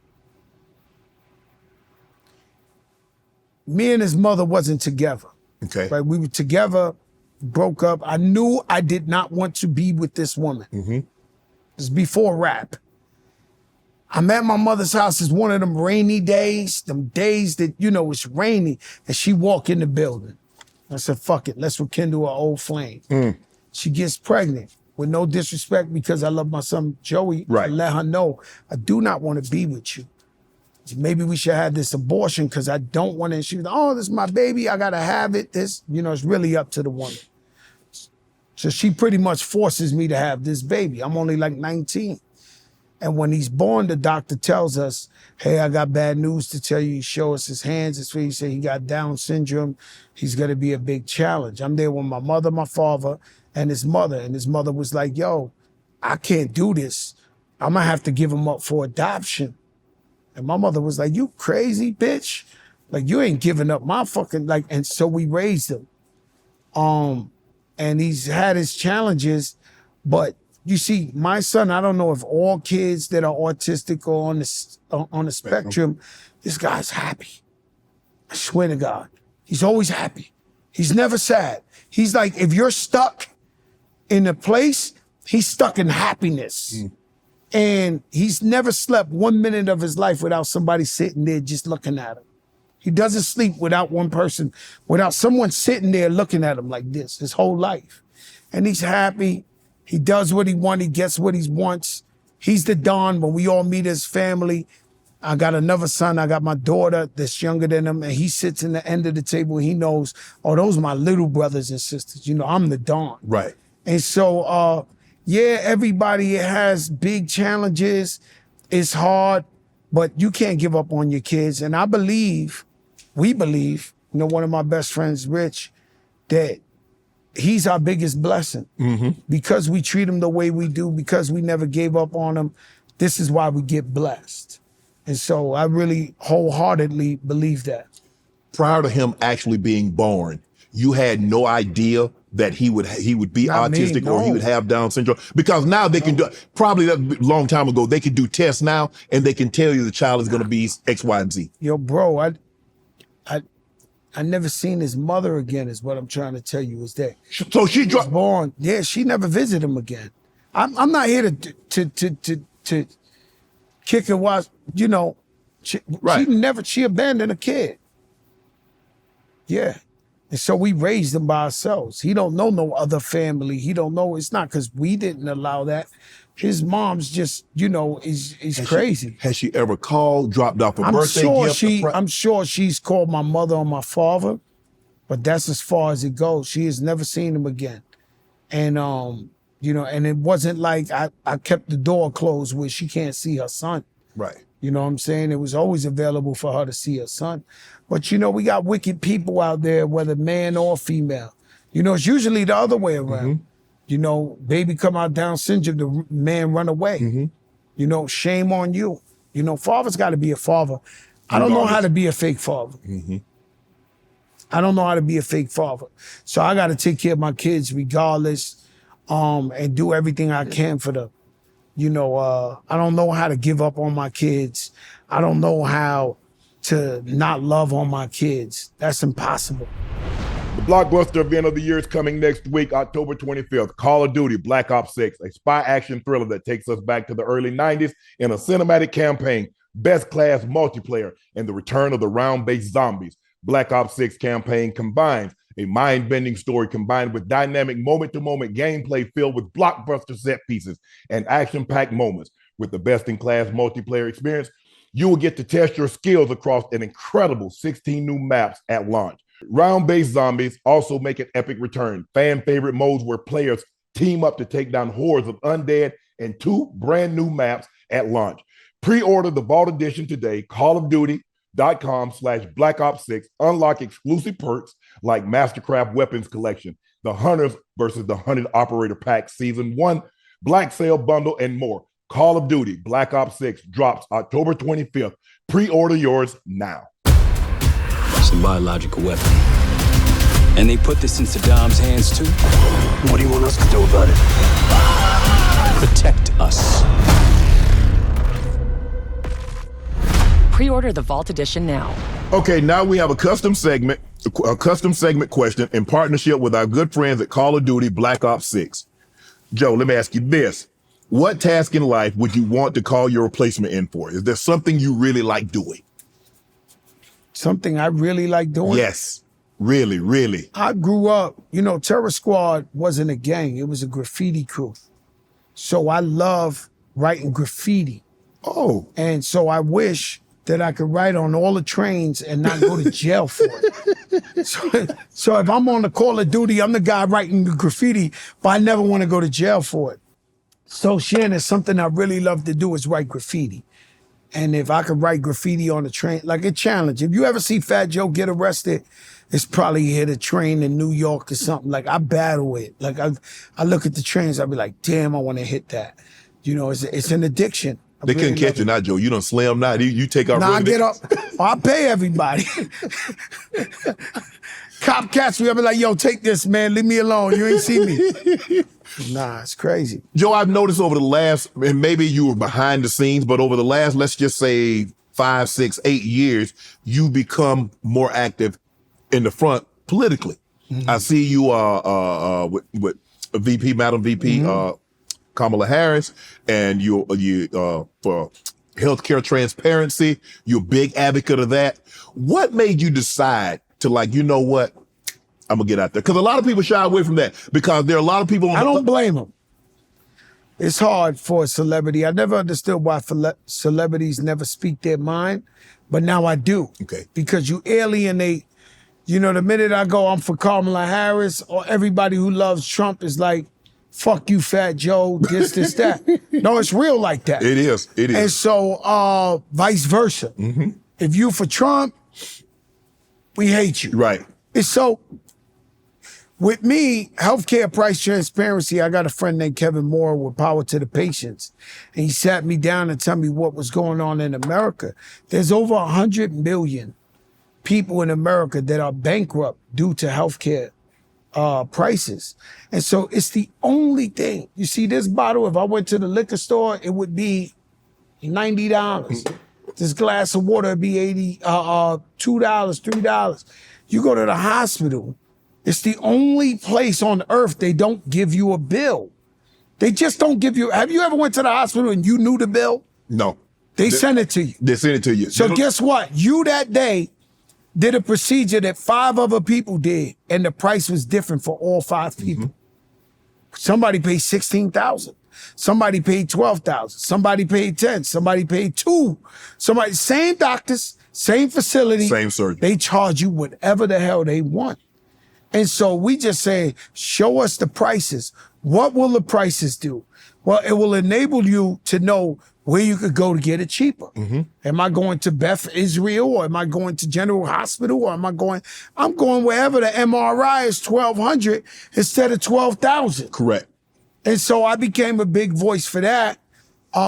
me and his mother wasn't together. Okay. Right? We were together, broke up. I knew I did not want to be with this woman. Mm-hmm. It's before rap. I'm at my mother's house. It's one of them rainy days, them days that, you know, it's rainy, and she walk in the building. I said, fuck it, let's rekindle our old flame. She gets pregnant, with no disrespect, because I love my son Joey. Right. I let her know, I do not want to be with you. Maybe we should have this abortion because I don't want to. And she was like, oh, this is my baby, I got to have it. This, you know, it's really up to the woman. So she pretty much forces me to have this baby. I'm only like 19. And when he's born, the doctor tells us, hey, I got bad news to tell you. He show us his hands. His feet. He said he got Down syndrome. He's going to be a big challenge. I'm there with my mother, my father, and his mother. And his mother was like, yo, I can't do this. I'm going to have to give him up for adoption. And my mother was like, you crazy, bitch? Like, you ain't giving up my fucking, like, and so we raised him. And he's had his challenges, but you see, my son, I don't know if all kids that are autistic or on the spectrum, this guy's happy. I swear to God. He's always happy. He's never sad. He's like, if you're stuck in a place, he's stuck in happiness. And he's never slept 1 minute of his life without somebody sitting there just looking at him. He doesn't sleep without one person, without someone sitting there looking at him like this his whole life. And he's happy. He does what he wants. He gets what he wants. He's the Don. When we all meet as family, I got another son. I got my daughter that's younger than him, and he sits in the end of the table. He knows, oh, those are my little brothers and sisters. You know, I'm the Don. Right. And so, yeah, everybody has big challenges. It's hard, but you can't give up on your kids. And I believe, we believe, you know, one of my best friends, Rich, that he's our biggest blessing. Because we treat him the way we do, because we never gave up on him. This is why we get blessed. And so I really wholeheartedly believe that. Prior to him actually being born, you had no idea that he would be Not me, autistic or he no. would have Down syndrome? Because now they can do, probably that a long time ago, they can do tests now and they can tell you the child is going to be X, Y, and Z. Yo, bro, I never seen his mother again is what I'm trying to tell you is that. So she was dropped. born. Yeah, she never visited him again. I'm not here to kick her while, you know, she abandoned a kid. Yeah. And so we raised him by ourselves. He don't know no other family. He don't know, it's not because we didn't allow that. His mom's just, you know, is crazy. Has she ever called, dropped off a birthday gift? I'm sure she's called my mother or my father, but that's as far as it goes. She has never seen him again. And, you know, and it wasn't like I kept the door closed where she can't see her son. Right. You know what I'm saying? It was always available for her to see her son. But, you know, we got wicked people out there, whether man or female. You know, it's usually the other way around. You know, baby come out Down syndrome, the man run away. You know, shame on you. You know, father's got to be a father. I don't know how to be a fake father. I don't know how to be a fake father. So I got to take care of my kids regardless, and do everything I can for them. You know, I don't know how to give up on my kids. I don't know how to not love on my kids. That's impossible. The blockbuster event of the year is coming next week, October 25th. Call of Duty Black Ops 6, a spy action thriller that takes us back to the early 90s in a cinematic campaign, best class multiplayer, and the return of the round-based zombies. Black Ops 6 campaign combines a mind-bending story combined with dynamic moment-to-moment gameplay filled with blockbuster set pieces and action-packed moments. With the best-in-class multiplayer experience, you will get to test your skills across an incredible 16 new maps at launch. Round-based zombies also make an epic return. Fan-favorite modes where players team up to take down hordes of undead and 2 brand new maps at launch. Pre-order the Vault Edition today. Call of Duty patreon.com/BlackOps6. Unlock exclusive perks like Mastercraft Weapons Collection, the Hunters versus the Hunted Operator Pack Season 1, Black Sale Bundle, and more. Call of Duty Black Ops 6 drops October 25th. Pre-order yours now. It's a biological weapon. And they put this in Saddam's hands too? What do you want us to do about it? Protect us. Pre-order the Vault Edition now. Okay, now we have a custom segment question in partnership with our good friends at Call of Duty Black Ops 6. Joe, let me ask you this. What task in life would you want to call your replacement in for? Is there something you really like doing? Something I really like doing? Yes, really, really. I grew up, Terror Squad wasn't a gang. It was a graffiti crew. So I love writing graffiti. Oh. And so I wish that I could write on all the trains and not go to jail for it. So if I'm on the Call of Duty, I'm the guy writing the graffiti, but I never want to go to jail for it. So Shannon, something I really love to do is write graffiti. And if I could write graffiti on the train, like a challenge. If you ever see Fat Joe get arrested, it's probably he hit a train in New York or something. Like I battle it. Like I look at the trains, I'll be like, damn, I want to hit that. It's an addiction. They couldn't catch you now, Joe. You done slam now. You take out. Nah, I get up. I pay everybody. Cop catch me. I be like, yo, take this, man. Leave me alone. You ain't see me. Nah, it's crazy. Joe, I've noticed over the last, and maybe you were behind the scenes, but over the last, let's just say 5, 6, 8 years, you become more active in the front politically. Mm-hmm. I see you with VP, Madam VP, Kamala Harris, and you for healthcare transparency. You're a big advocate of that. What made you decide to you know what? I'm gonna get out there. Because a lot of people shy away from that because there are a lot of people. I don't blame them. It's hard for a celebrity. I never understood why celebrities never speak their mind, but now I do. Okay. Because you alienate, the minute I go, I'm for Kamala Harris, or everybody who loves Trump is like, fuck you, Fat Joe, this, that. No, it's real like that. It is. And so vice versa. Mm-hmm. If you for Trump, we hate you. Right. And so with me, healthcare price transparency, I got a friend named Kevin Moore with Power to the Patients. And he sat me down and told me what was going on in America. There's over 100 million people in America that are bankrupt due to healthcare prices. And so it's the only thing. You see, this bottle, if I went to the liquor store, it would be $90. This glass of water would be $2, $3. You go to the hospital, it's the only place on earth they don't give you a bill. They just don't give you. Have you ever went to the hospital and you knew the bill? No. They send it to you. They send it to you. So guess what? You that day did a procedure that 5 other people did, and the price was different for all 5 people. Mm-hmm. Somebody paid $16,000. Somebody paid $12,000. Somebody paid 10. Somebody paid 2. Same doctors, same facility, same surgeon. They charge you whatever the hell they want. And so we just say, show us the prices. What will the prices do? Well, it will enable you to know where you could go to get it cheaper. Mm-hmm. Am I going to Beth Israel, or am I going to General Hospital, or I'm going wherever the MRI is $1,200 instead of $12,000. Correct. And so I became a big voice for that,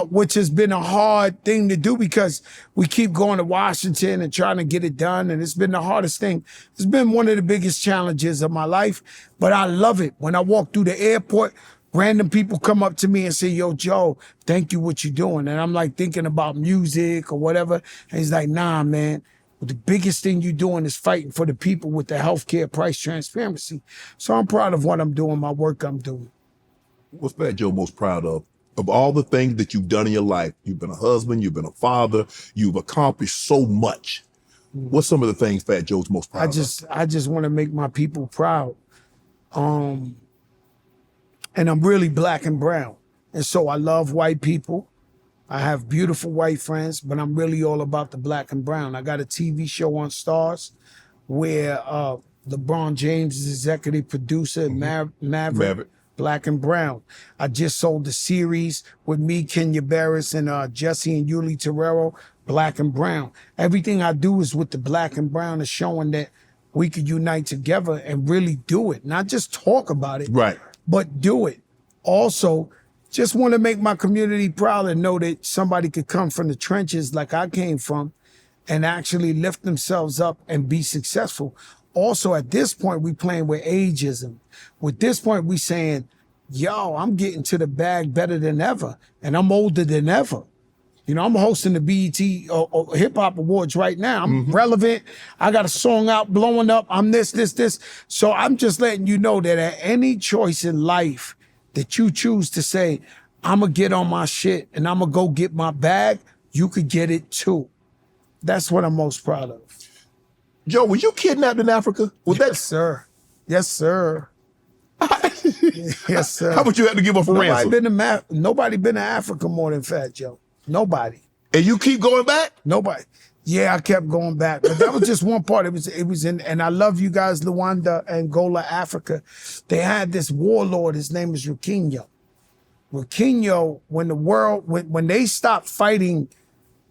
which has been a hard thing to do because we keep going to Washington and trying to get it done. And it's been the hardest thing. It's been one of the biggest challenges of my life, but I love it. When I walk through the airport, random people come up to me and say, yo, Joe, thank you what you're doing. And I'm like thinking about music or whatever. And he's like, nah, man, the biggest thing you're doing is fighting for the people with the healthcare price transparency. So I'm proud of what I'm doing, my work I'm doing. What's Fat Joe most proud of? Of all the things that you've done in your life, you've been a husband, you've been a father, you've accomplished so much. What's some of the things Fat Joe's most proud of? I just want to make my people proud. And I'm really black and brown. And so I love white people. I have beautiful white friends, but I'm really all about the black and brown. I got a TV show on Stars where LeBron James is executive producer, Maverick. Black and Brown. I just sold the series with me, Kenya Barris, and Jesse and Yuli Terrero, black and brown. Everything I do is with the black and brown, is showing that we could unite together and really do it. Not just talk about it, Right. but do it. Also, just want to make my community proud and know that somebody could come from the trenches like I came from and actually lift themselves up and be successful. Also, at this point, we playing with ageism. With this point, we saying, yo, I'm getting to the bag better than ever, and I'm older than ever. You know, I'm hosting the BET Hip Hop Awards right now. I'm relevant. I got a song out blowing up. I'm this. So I'm just letting you know that at any choice in life that you choose to say, I'm going to get on my shit and I'm going to go get my bag, you could get it too. That's what I'm most proud of. Joe, were you kidnapped in Africa? Was Yes, sir. Yes, sir. Yes, sir. How much you had to give up for ransom? Nobody been to Africa more than Fat Joe. Nobody. And you keep going back? Nobody. Yeah, I kept going back, but that was just one part. It was in, and I love you guys, Luanda, Angola, Africa. They had this warlord. His name is Rukinho. Rukinho, when they stopped fighting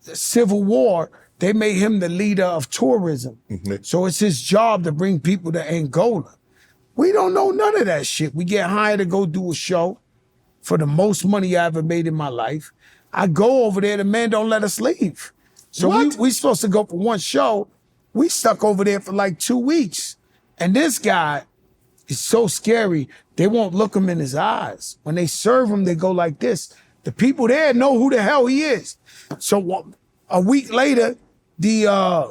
the civil war, they made him the leader of tourism. So it's his job to bring people to Angola. We don't know none of that shit. We get hired to go do a show for the most money I ever made in my life. I go over there, the man don't let us leave. So we supposed to go for one show. We stuck over there for like 2 weeks. And this guy is so scary, they won't look him in his eyes. When they serve him, they go like this. The people there know who the hell he is. So a week later, the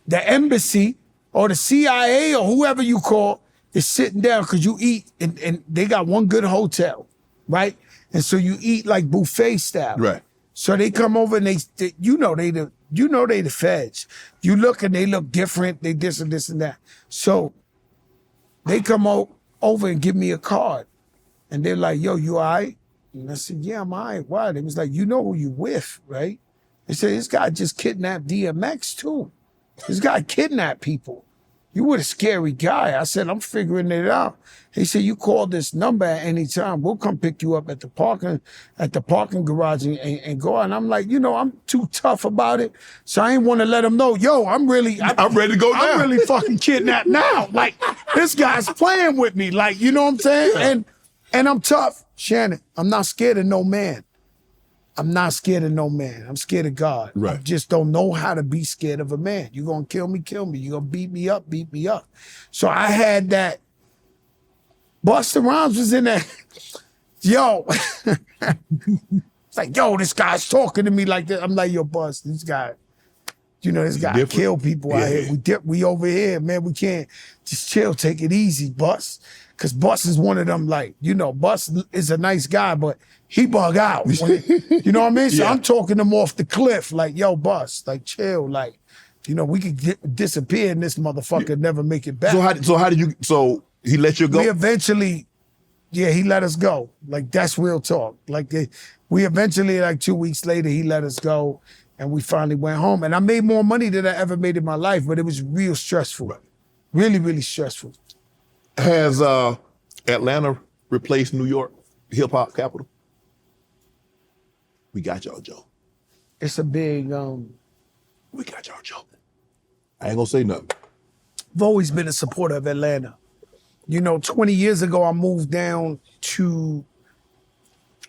embassy or the CIA or whoever you call is sitting down because you eat, and they got one good hotel, right? And so you eat like buffet style. Right. So they come over and they the feds. You look and they look different. They this and this and that. So they come over and give me a card. And they're like, yo, you all right? And I said, yeah, I'm all right. Why? They was like, you know who you with, right? They said, this guy just kidnapped DMX too. This guy kidnapped people. You were a scary guy. I said, I'm figuring it out. He said, you call this number at any time. We'll come pick you up at the parking garage and go out. And I'm like, I'm too tough about it. So I ain't want to let him know, yo, I'm ready to go now. I'm really fucking kidnapped now. Like, this guy's playing with me. Like, you know what I'm saying? And I'm tough. Shannon, I'm not scared of no man. I'm not scared of no man. I'm scared of God. Right. I just don't know how to be scared of a man. You're going to kill me, kill me. You're going to beat me up. So I had that. Busta Rhymes was in there. Yo. It's like, yo, this guy's talking to me like this. I'm like, yo, Bust, this guy, this guy different. kill people out here. We over here, man. We can't just chill, take it easy, Bust. Because Bust is one of them, like, Bust is a nice guy, but he bug out. You know what I mean? So I'm talking him off the cliff, like, yo, Bust, like, chill, like, we could disappear and this motherfucker never make it back. So he let you go? We eventually, he let us go. Like, that's real talk. Like, we eventually, like 2 weeks later, he let us go and we finally went home. And I made more money than I ever made in my life, but it was real stressful. Right. Really, really stressful. Has Atlanta replaced New York hip hop capital? We got y'all, Joe. It's a big, We got y'all, Joe. I ain't gonna say nothing. I've always been a supporter of Atlanta. 20 years ago, I moved down to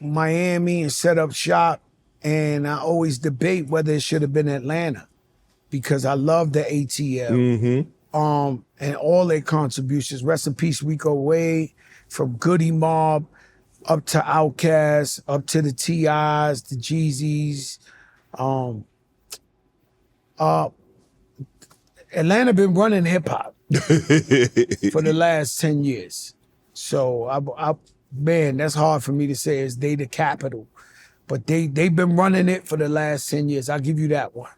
Miami and set up shop, and I always debate whether it should have been Atlanta because I love the ATL. And all their contributions. Rest in peace, Rico Wade, from Goody Mob up to Outkast, up to the T.I.s, the Jeezys. Atlanta been running hip hop for the last 10 years. So man, that's hard for me to say is they the capital. But they've been running it for the last 10 years. I'll give you that one.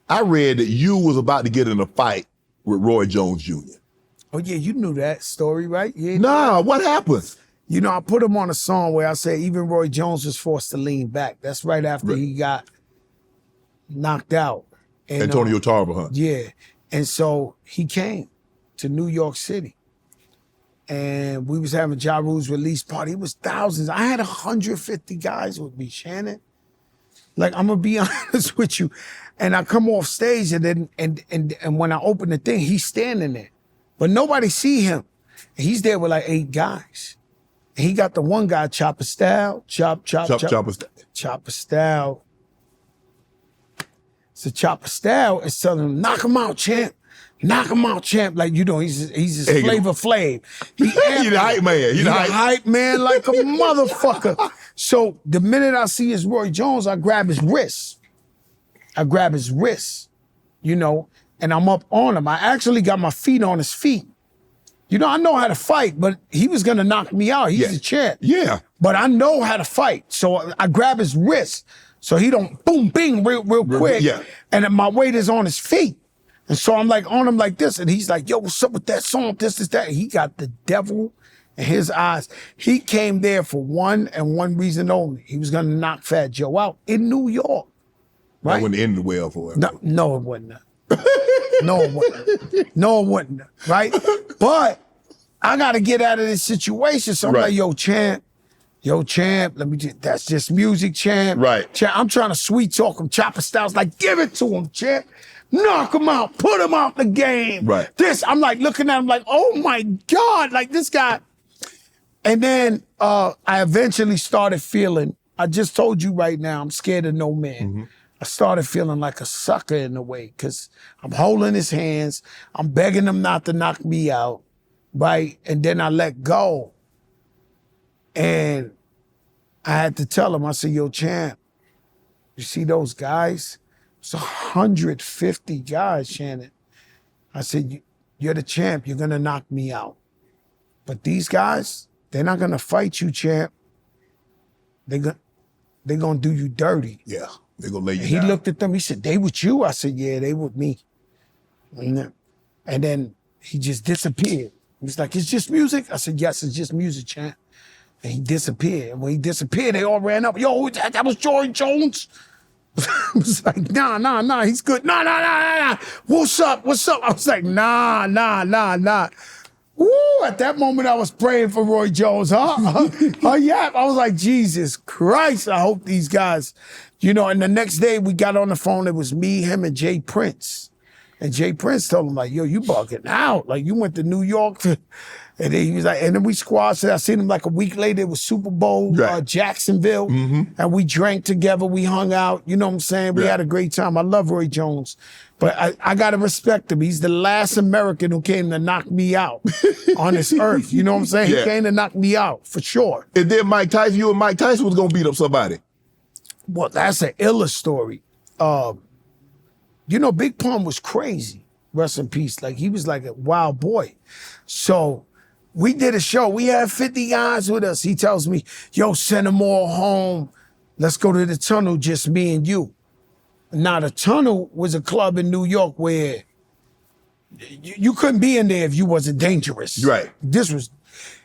I read that you was about to get in a fight with Roy Jones Jr. Oh yeah, you knew that story, right? Yeah. Nah, what happened? I put him on a song where I say even Roy Jones was forced to lean back. That's right after he got knocked out. And, Antonio Tarver, huh? Yeah. And so he came to New York City. And we was having Ja Rule's release party. It was thousands. I had 150 guys with me, Shannon. Like, I'm gonna be honest with you. And I come off stage and then and when I open the thing, he's standing there. But nobody see him. And he's there with like 8 guys. And he got the one guy, Chopper Style, Chopper Style. So Chopper Style is telling him, knock him out, champ. Knock him out, champ. Like, you know, he's his Flavor Flav. He the hype man. He the hype man like a motherfucker. So the minute I see his Roy Jones, I grab his wrist. You know, and I'm up on him. I actually got my feet on his feet. You know, I know how to fight, but he was gonna knock me out. He's a champ. Yeah. But I know how to fight. So I grab his wrist so he don't boom, bing real quick. Yeah. And then my weight is on his feet. And so I'm like on him like this. And he's like, yo, what's up with that song? This, that. He got the devil in his eyes. He came there for one and one reason only. He was gonna knock Fat Joe out in New York. Right? That wouldn't end well for him. No, it wouldn't. No, it wouldn't. Right? But I got to get out of this situation. So I'm like, yo, champ, let me that's just music, champ. Right. Champ, I'm trying to sweet talk him. Chopper Styles like, give it to him, champ. Knock him out. Put him out the game. Right. I'm like looking at him like, oh my God, like this guy. And then I eventually started feeling, I just told you right now, I'm scared of no man. Mm-hmm. I started feeling like a sucker in a way because I'm holding his hands. I'm begging him not to knock me out, right? And then I let go. And I had to tell him, I said, yo, champ, you see those guys? It's 150 guys, Shannon. I said, you're the champ. You're going to knock me out. But these guys, they're not going to fight you, champ. They're going to do you dirty. Yeah. They're gonna lay you He down. looked at them, he said, they with you? I said, yeah, they with me. And then he just disappeared. He was like, it's just music? I said, yes, it's just music, champ. And he disappeared. And when he disappeared, they all ran up. Yo, that was Roy Jones? I was like, nah, he's good. Nah. What's up? I was like, nah. Woo, at that moment I was praying for Roy Jones, yeah. I was like, Jesus Christ, I hope these guys, you know, and the next day we got on the phone, it was me, him, and Jay Prince. And Jay Prince told him like, yo, you bugging out. Like you went to New York. And then he was like, and then we squashed it. I seen him like a week later, it was Super Bowl, Jacksonville. Mm-hmm. And we drank together, we hung out, you know what I'm saying? We had a great time. I love Roy Jones. But I gotta respect him. He's the last American who came to knock me out on this earth. You know what I'm saying? He came to knock me out, for sure. And then Mike Tyson, you and Mike Tyson was gonna beat up somebody. Well, that's an iller story. You know, Big Pun was crazy. Rest in peace. Like, he was like a wild boy. So we did a show. We had 50 guys with us. He tells me, yo, send them all home. Let's go to the Tunnel, just me and you. Now, the Tunnel was a club in New York where you couldn't be in there if you wasn't dangerous. Right. This was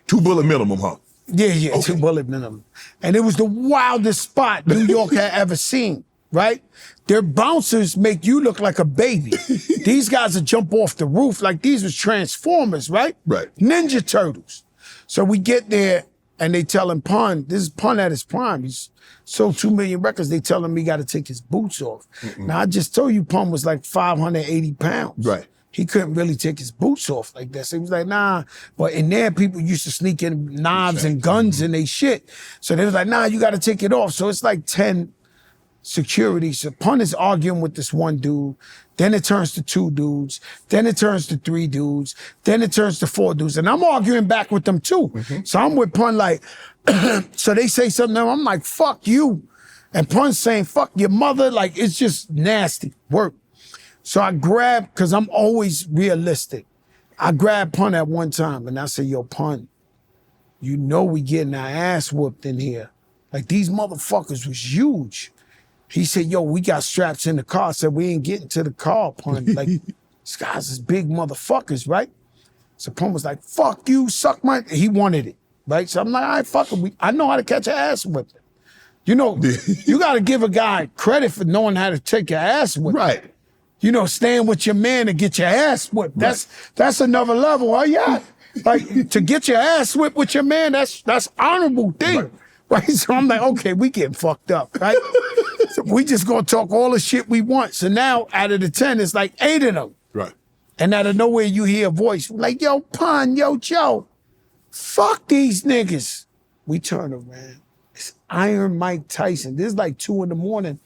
2 bullet minimum, huh? Yeah, okay. 2 bullet minimum. And it was the wildest spot New York had ever seen, right? Their bouncers make you look like a baby. These guys would jump off the roof like these was Transformers, right? Right. Ninja Turtles. So we get there and they tell him, Pun, this is Pun at his prime. He's sold 2 million records. They tell him he got to take his boots off. Now, I just told you Pun was like 580 pounds. Right. He couldn't really take his boots off like that. So he was like, nah. But in there, people used to sneak in knives and guns and they shit. So they was like, nah, you got to take it off. So it's like 10 security. So Pun is arguing with this one dude. Then it turns to 2 dudes. Then it turns to 3 dudes. Then it turns to 4 dudes. And I'm arguing back with them too. So I'm with Pun like, so they say something to him. I'm like, fuck you. And Pun's saying, fuck your mother. Like, it's just nasty work. So I grabbed, because I'm always realistic. I grabbed Pun at one time and I said, yo, Pun, you know we getting our ass whooped in here. Like, these motherfuckers was huge. He said, yo, we got straps in the car. I said, we ain't getting to the car, Pun. Like, these guys is big motherfuckers, right? So Pun was like, fuck you, suck my... He wanted it, right? So I'm like, all right, fuck him. I know how to catch an ass whipping. You know, you got to give a guy credit for knowing how to take your ass whipping. Right. You know, stand with your man and get your ass whipped. That's another level. Oh, yeah. Like, to get your ass whipped with your man, that's honorable thing. Right? So I'm like, okay, we getting fucked up, right? we just gonna talk all the shit we want. So now out of the 10, it's like 8 of them. Right. And out of nowhere you hear a voice like, yo, Pun, yo, Joe, fuck these niggas. We turn around. It's Iron Mike Tyson. This is like 2 a.m.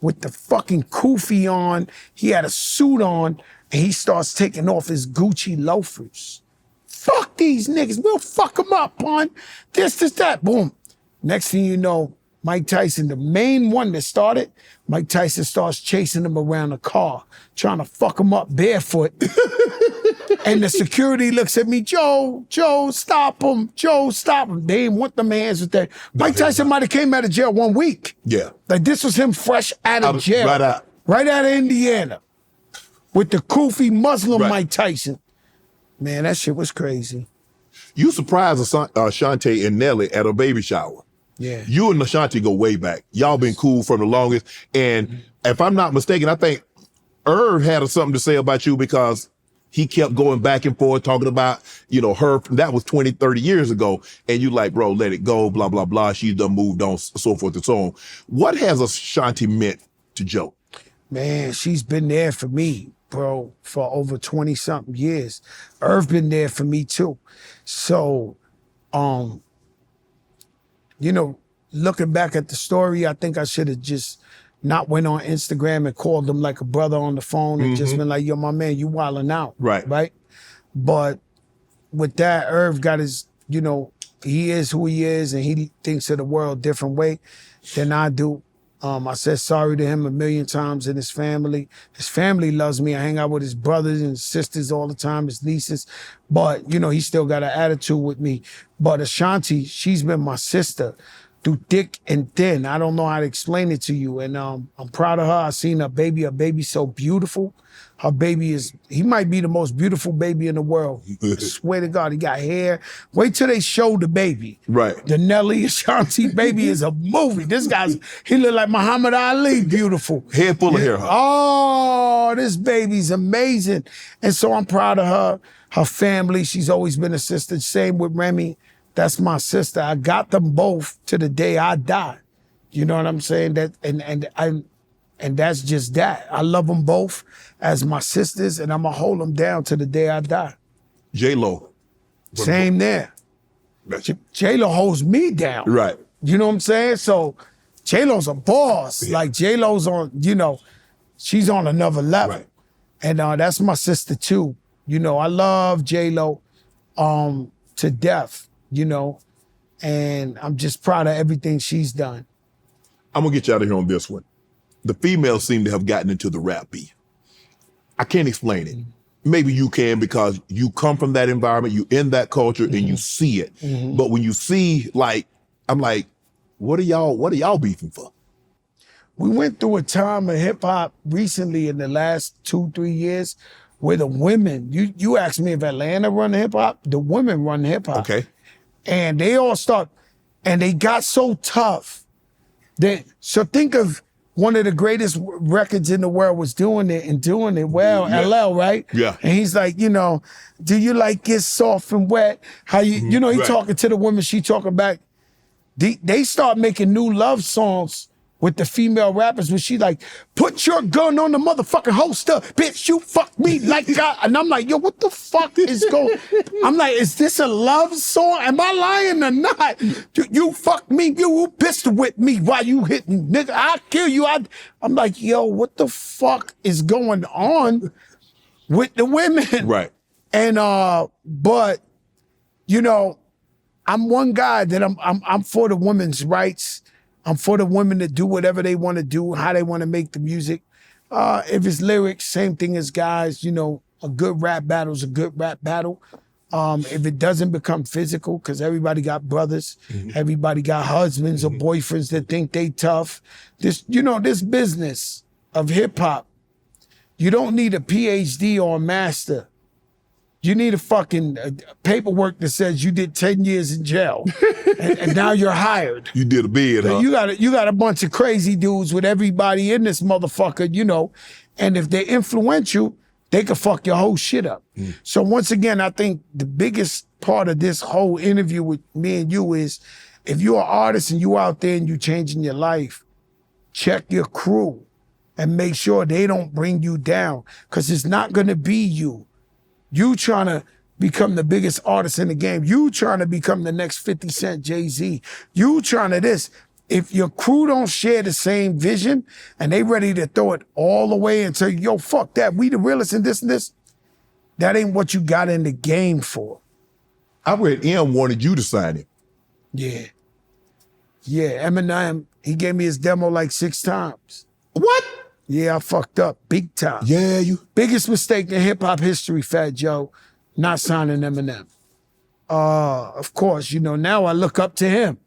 with the fucking kufi on. He had a suit on and he starts taking off his Gucci loafers. Fuck these niggas. We'll fuck them up, Pun. This, that. Boom. Next thing you know, Mike Tyson, the main one that started, Mike Tyson starts chasing him around the car, trying to fuck him up barefoot. And the security looks at me, Joe, stop him. Joe, stop him. They didn't want them hands with that. Mike Tyson might have came out of jail 1 week. Yeah. Like this was him fresh out of jail. Right out of Indiana. With the kufi Muslim Mike Tyson. Man, that shit was crazy. You surprised Ashanti and Nelly at a baby shower. Yeah. You and Ashanti go way back. Y'all been cool for the longest. And if I'm not mistaken, I think Irv had something to say about you because he kept going back and forth talking about, her. That was 20, 30 years ago. And you like, bro, let it go, blah, blah, blah. She's done moved on, so forth and so on. What has Ashanti meant to Joe? Man, she's been there for me, bro, for over 20-something years. Irv been there for me too. So, looking back at the story, I think I should have just not went on Instagram and called him like a brother on the phone and just been like, yo, my man, you wilding out. Right? But with that, Irv got his, he is who he is and he thinks of the world a different way than I do. I said sorry to him 1,000,000 times and his family. His family loves me. I hang out with his brothers and sisters all the time, his nieces. But, he still got an attitude with me. But Ashanti, she's been my sister through thick and thin. I don't know how to explain it to you. And I'm proud of her. I seen her baby so beautiful. Her baby he might be the most beautiful baby in the world. I swear to God, he got hair. Wait till they show the baby. Right. The Nelly Ashanti baby is a movie. This he look like Muhammad Ali, beautiful. Head full of hair. Huh? Oh, this baby's amazing. And so I'm proud of her. Her family, she's always been a sister. Same with Remy. That's my sister. I got them both to the day I die. You know what I'm saying? And that's just that. I love them both as my sisters, and I'm going to hold them down to the day I die. J-Lo. Same there. J-Lo holds me down. Right. You know what I'm saying? So J-Lo's a boss. Yeah. Like J-Lo's on, she's on another level. Right. And that's my sister too. I love J-Lo to death, and I'm just proud of everything she's done. I'm going to get you out of here on this one. The females seem to have gotten into the rap beef. I can't explain it. Maybe you can because you come from that environment, you in that culture, and you see it. But when you see, I'm like, what are y'all beefing for? We went through a time of hip hop recently in the last 2-3 years where the women, you asked me if Atlanta run hip hop, the women run hip hop. Okay. And they all and they got so tough so think of one of the greatest records in the world was doing it well, yeah. LL, right? Yeah. And he's like, do you like it soft and wet? How he right. Talking to the women, she talking back. They start making new love songs with the female rappers when she like, put your gun on the motherfucking holster, bitch, you fuck me like God. And I'm like, yo, what the fuck is going? I'm like, is this a love song? Am I lying or not? You fuck me, you pistol with me while you hitting, nigga, I'll kill you. I'm like, yo, what the fuck is going on with the women? Right. And, but, I'm one guy that I'm for the women's rights. I'm for the women to do whatever they want to do, how they want to make the music. If it's lyrics, same thing as guys, a good rap battle is a good rap battle. If it doesn't become physical, because everybody got brothers, everybody got husbands or boyfriends that think they tough. This business of hip hop, you don't need a PhD or a master. You need a fucking paperwork that says you did 10 years in jail and now you're hired. You did a bid, huh? You got a bunch of crazy dudes with everybody in this motherfucker, and if they influence you, they could fuck your whole shit up. So once again, I think the biggest part of this whole interview with me and you is if you're an artist and you out there and you changing your life, check your crew and make sure they don't bring you down, because it's not going to be you. You trying to become the biggest artist in the game. You trying to become the next 50 Cent, Jay-Z. You trying to this. If your crew don't share the same vision and they ready to throw it all the way and say, yo, fuck that, we the realest in this and this, that ain't what you got in the game for. I read M wanted you to sign it. Yeah. Yeah, Eminem, he gave me his demo like 6 times. What? Yeah, I fucked up big time. Yeah, you. Biggest mistake in hip hop history, Fat Joe, not signing Eminem. Of course, you know, now I look up to him.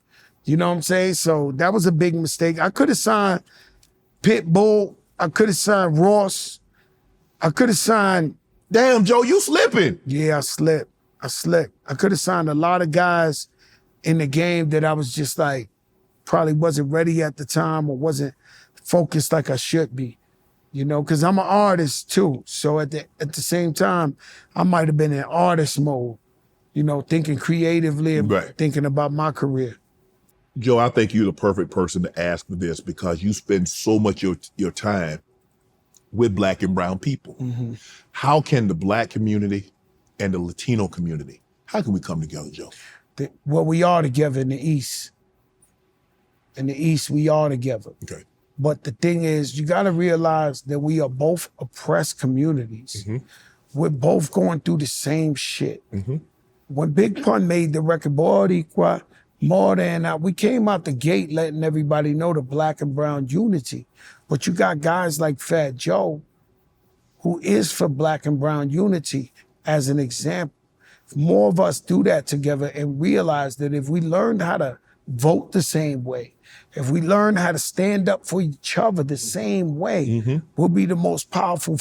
You know what I'm saying? So that was a big mistake. I could have signed Pitbull. I could have signed Ross. I could have signed. Damn, Joe, you slipping. Yeah, I slipped. I could have signed a lot of guys in the game that I was just like, probably wasn't ready at the time or wasn't focused like I should be, you know, because I'm an artist too. So at the same time, I might have been in artist mode, you know, thinking creatively and thinking about my career. Joe, I think you're the perfect person to ask for this because you spend so much of your time with Black and brown people. Mm-hmm. How can the Black community and the Latino community, how can we come together, Joe? Well, we are together in the East. In the East, we are together. Okay. But the thing is, you got to realize that we are both oppressed communities. Mm-hmm. We're both going through the same shit. Mm-hmm. When Big Pun made the record, Boricua, more than we came out the gate letting everybody know the Black and brown unity. But you got guys like Fat Joe, who is for Black and brown unity as an example. If more of us do that together and realize that if we learned how to vote the same way, if we learn how to stand up for each other the same way, we'll be the most powerful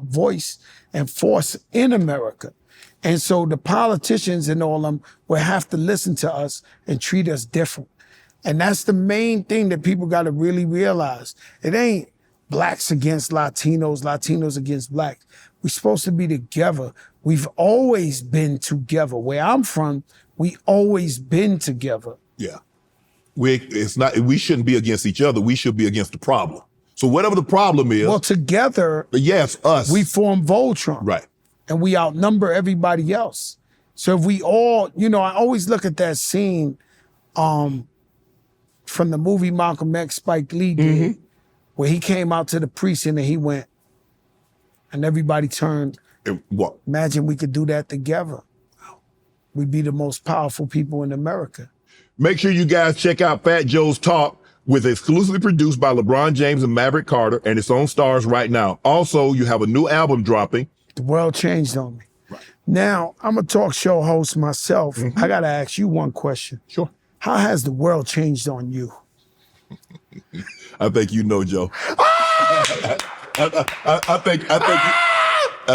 voice and force in America. And so the politicians and all them will have to listen to us and treat us different. And that's the main thing that people got to really realize. It ain't Blacks against Latinos, Latinos against Blacks. We're supposed to be together. We've always been together. Where I'm from, we always been together. Yeah. We shouldn't be against each other. We should be against the problem. So whatever the problem is. Well, together, yes, us. we form Voltron. Right. And we outnumber everybody else. So if we all, you know, I always look at that scene from the movie Malcolm X, Spike Lee did, where he came out to the precinct and he went, and everybody turned. What? Imagine we could do that together. We'd be the most powerful people in America. Make sure you guys check out Fat Joe's Talk, with exclusively produced by LeBron James and Maverick Carter, and it's on Stars right now. Also, you have a new album dropping. The world changed on me. Right. Now, I'm a talk show host myself. I got to ask you one question. Sure. How has the world changed on you? I think you know, Joe. I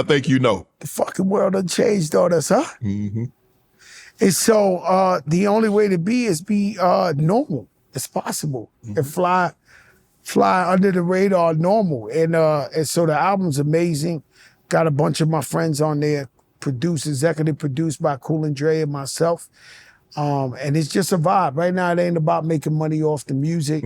think you know. The fucking world done changed on us, huh? Mm-hmm. And so the only way to be is be normal as possible and fly under the radar normal. And so the album's amazing. Got a bunch of my friends on there, executive produced by Cool and Dre and myself. And it's just a vibe. Right now, it ain't about making money off the music.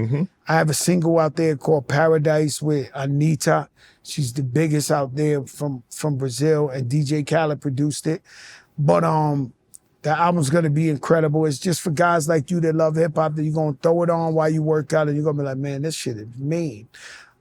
I have a single out there called Paradise with Anita. She's the biggest out there from Brazil, and DJ Khaled produced it. But the album's gonna be incredible. It's just for guys like you that love hip hop that you're gonna throw it on while you work out and you're gonna be like, man, this shit is mean.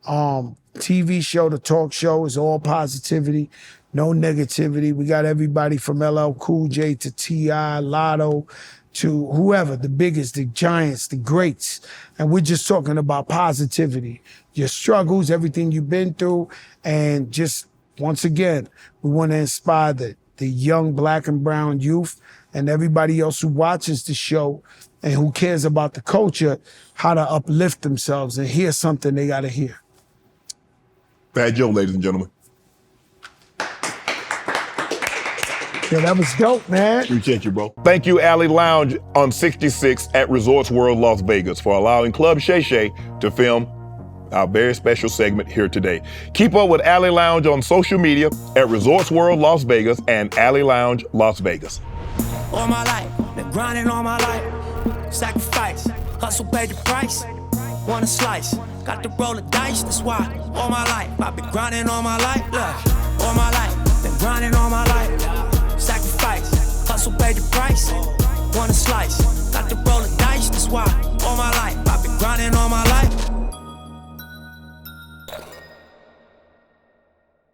TV show, the talk show is all positivity, no negativity. We got everybody from LL Cool J to T.I., Lotto, to whoever, the biggest, the giants, the greats. And we're just talking about positivity, your struggles, everything you've been through. And just, once again, we want to inspire the young Black and brown youth and everybody else who watches the show and who cares about the culture, how to uplift themselves and hear something they got to hear. Fat Joe, ladies and gentlemen. Yeah, that was dope, man. Appreciate you, bro. Thank you, Alley Lounge on 66 at Resorts World Las Vegas, for allowing Club Shay Shay to film our very special segment here today. Keep up with Alley Lounge on social media at Resorts World Las Vegas and Alley Lounge Las Vegas. All my life, been grinding all my life. Sacrifice, hustle paid the price. Want a slice, got to roll the dice, that's why all my life I've been grinding all my life, look, all my life, been grinding all my life, sacrifice, hustle paid the price, want a slice, got to roll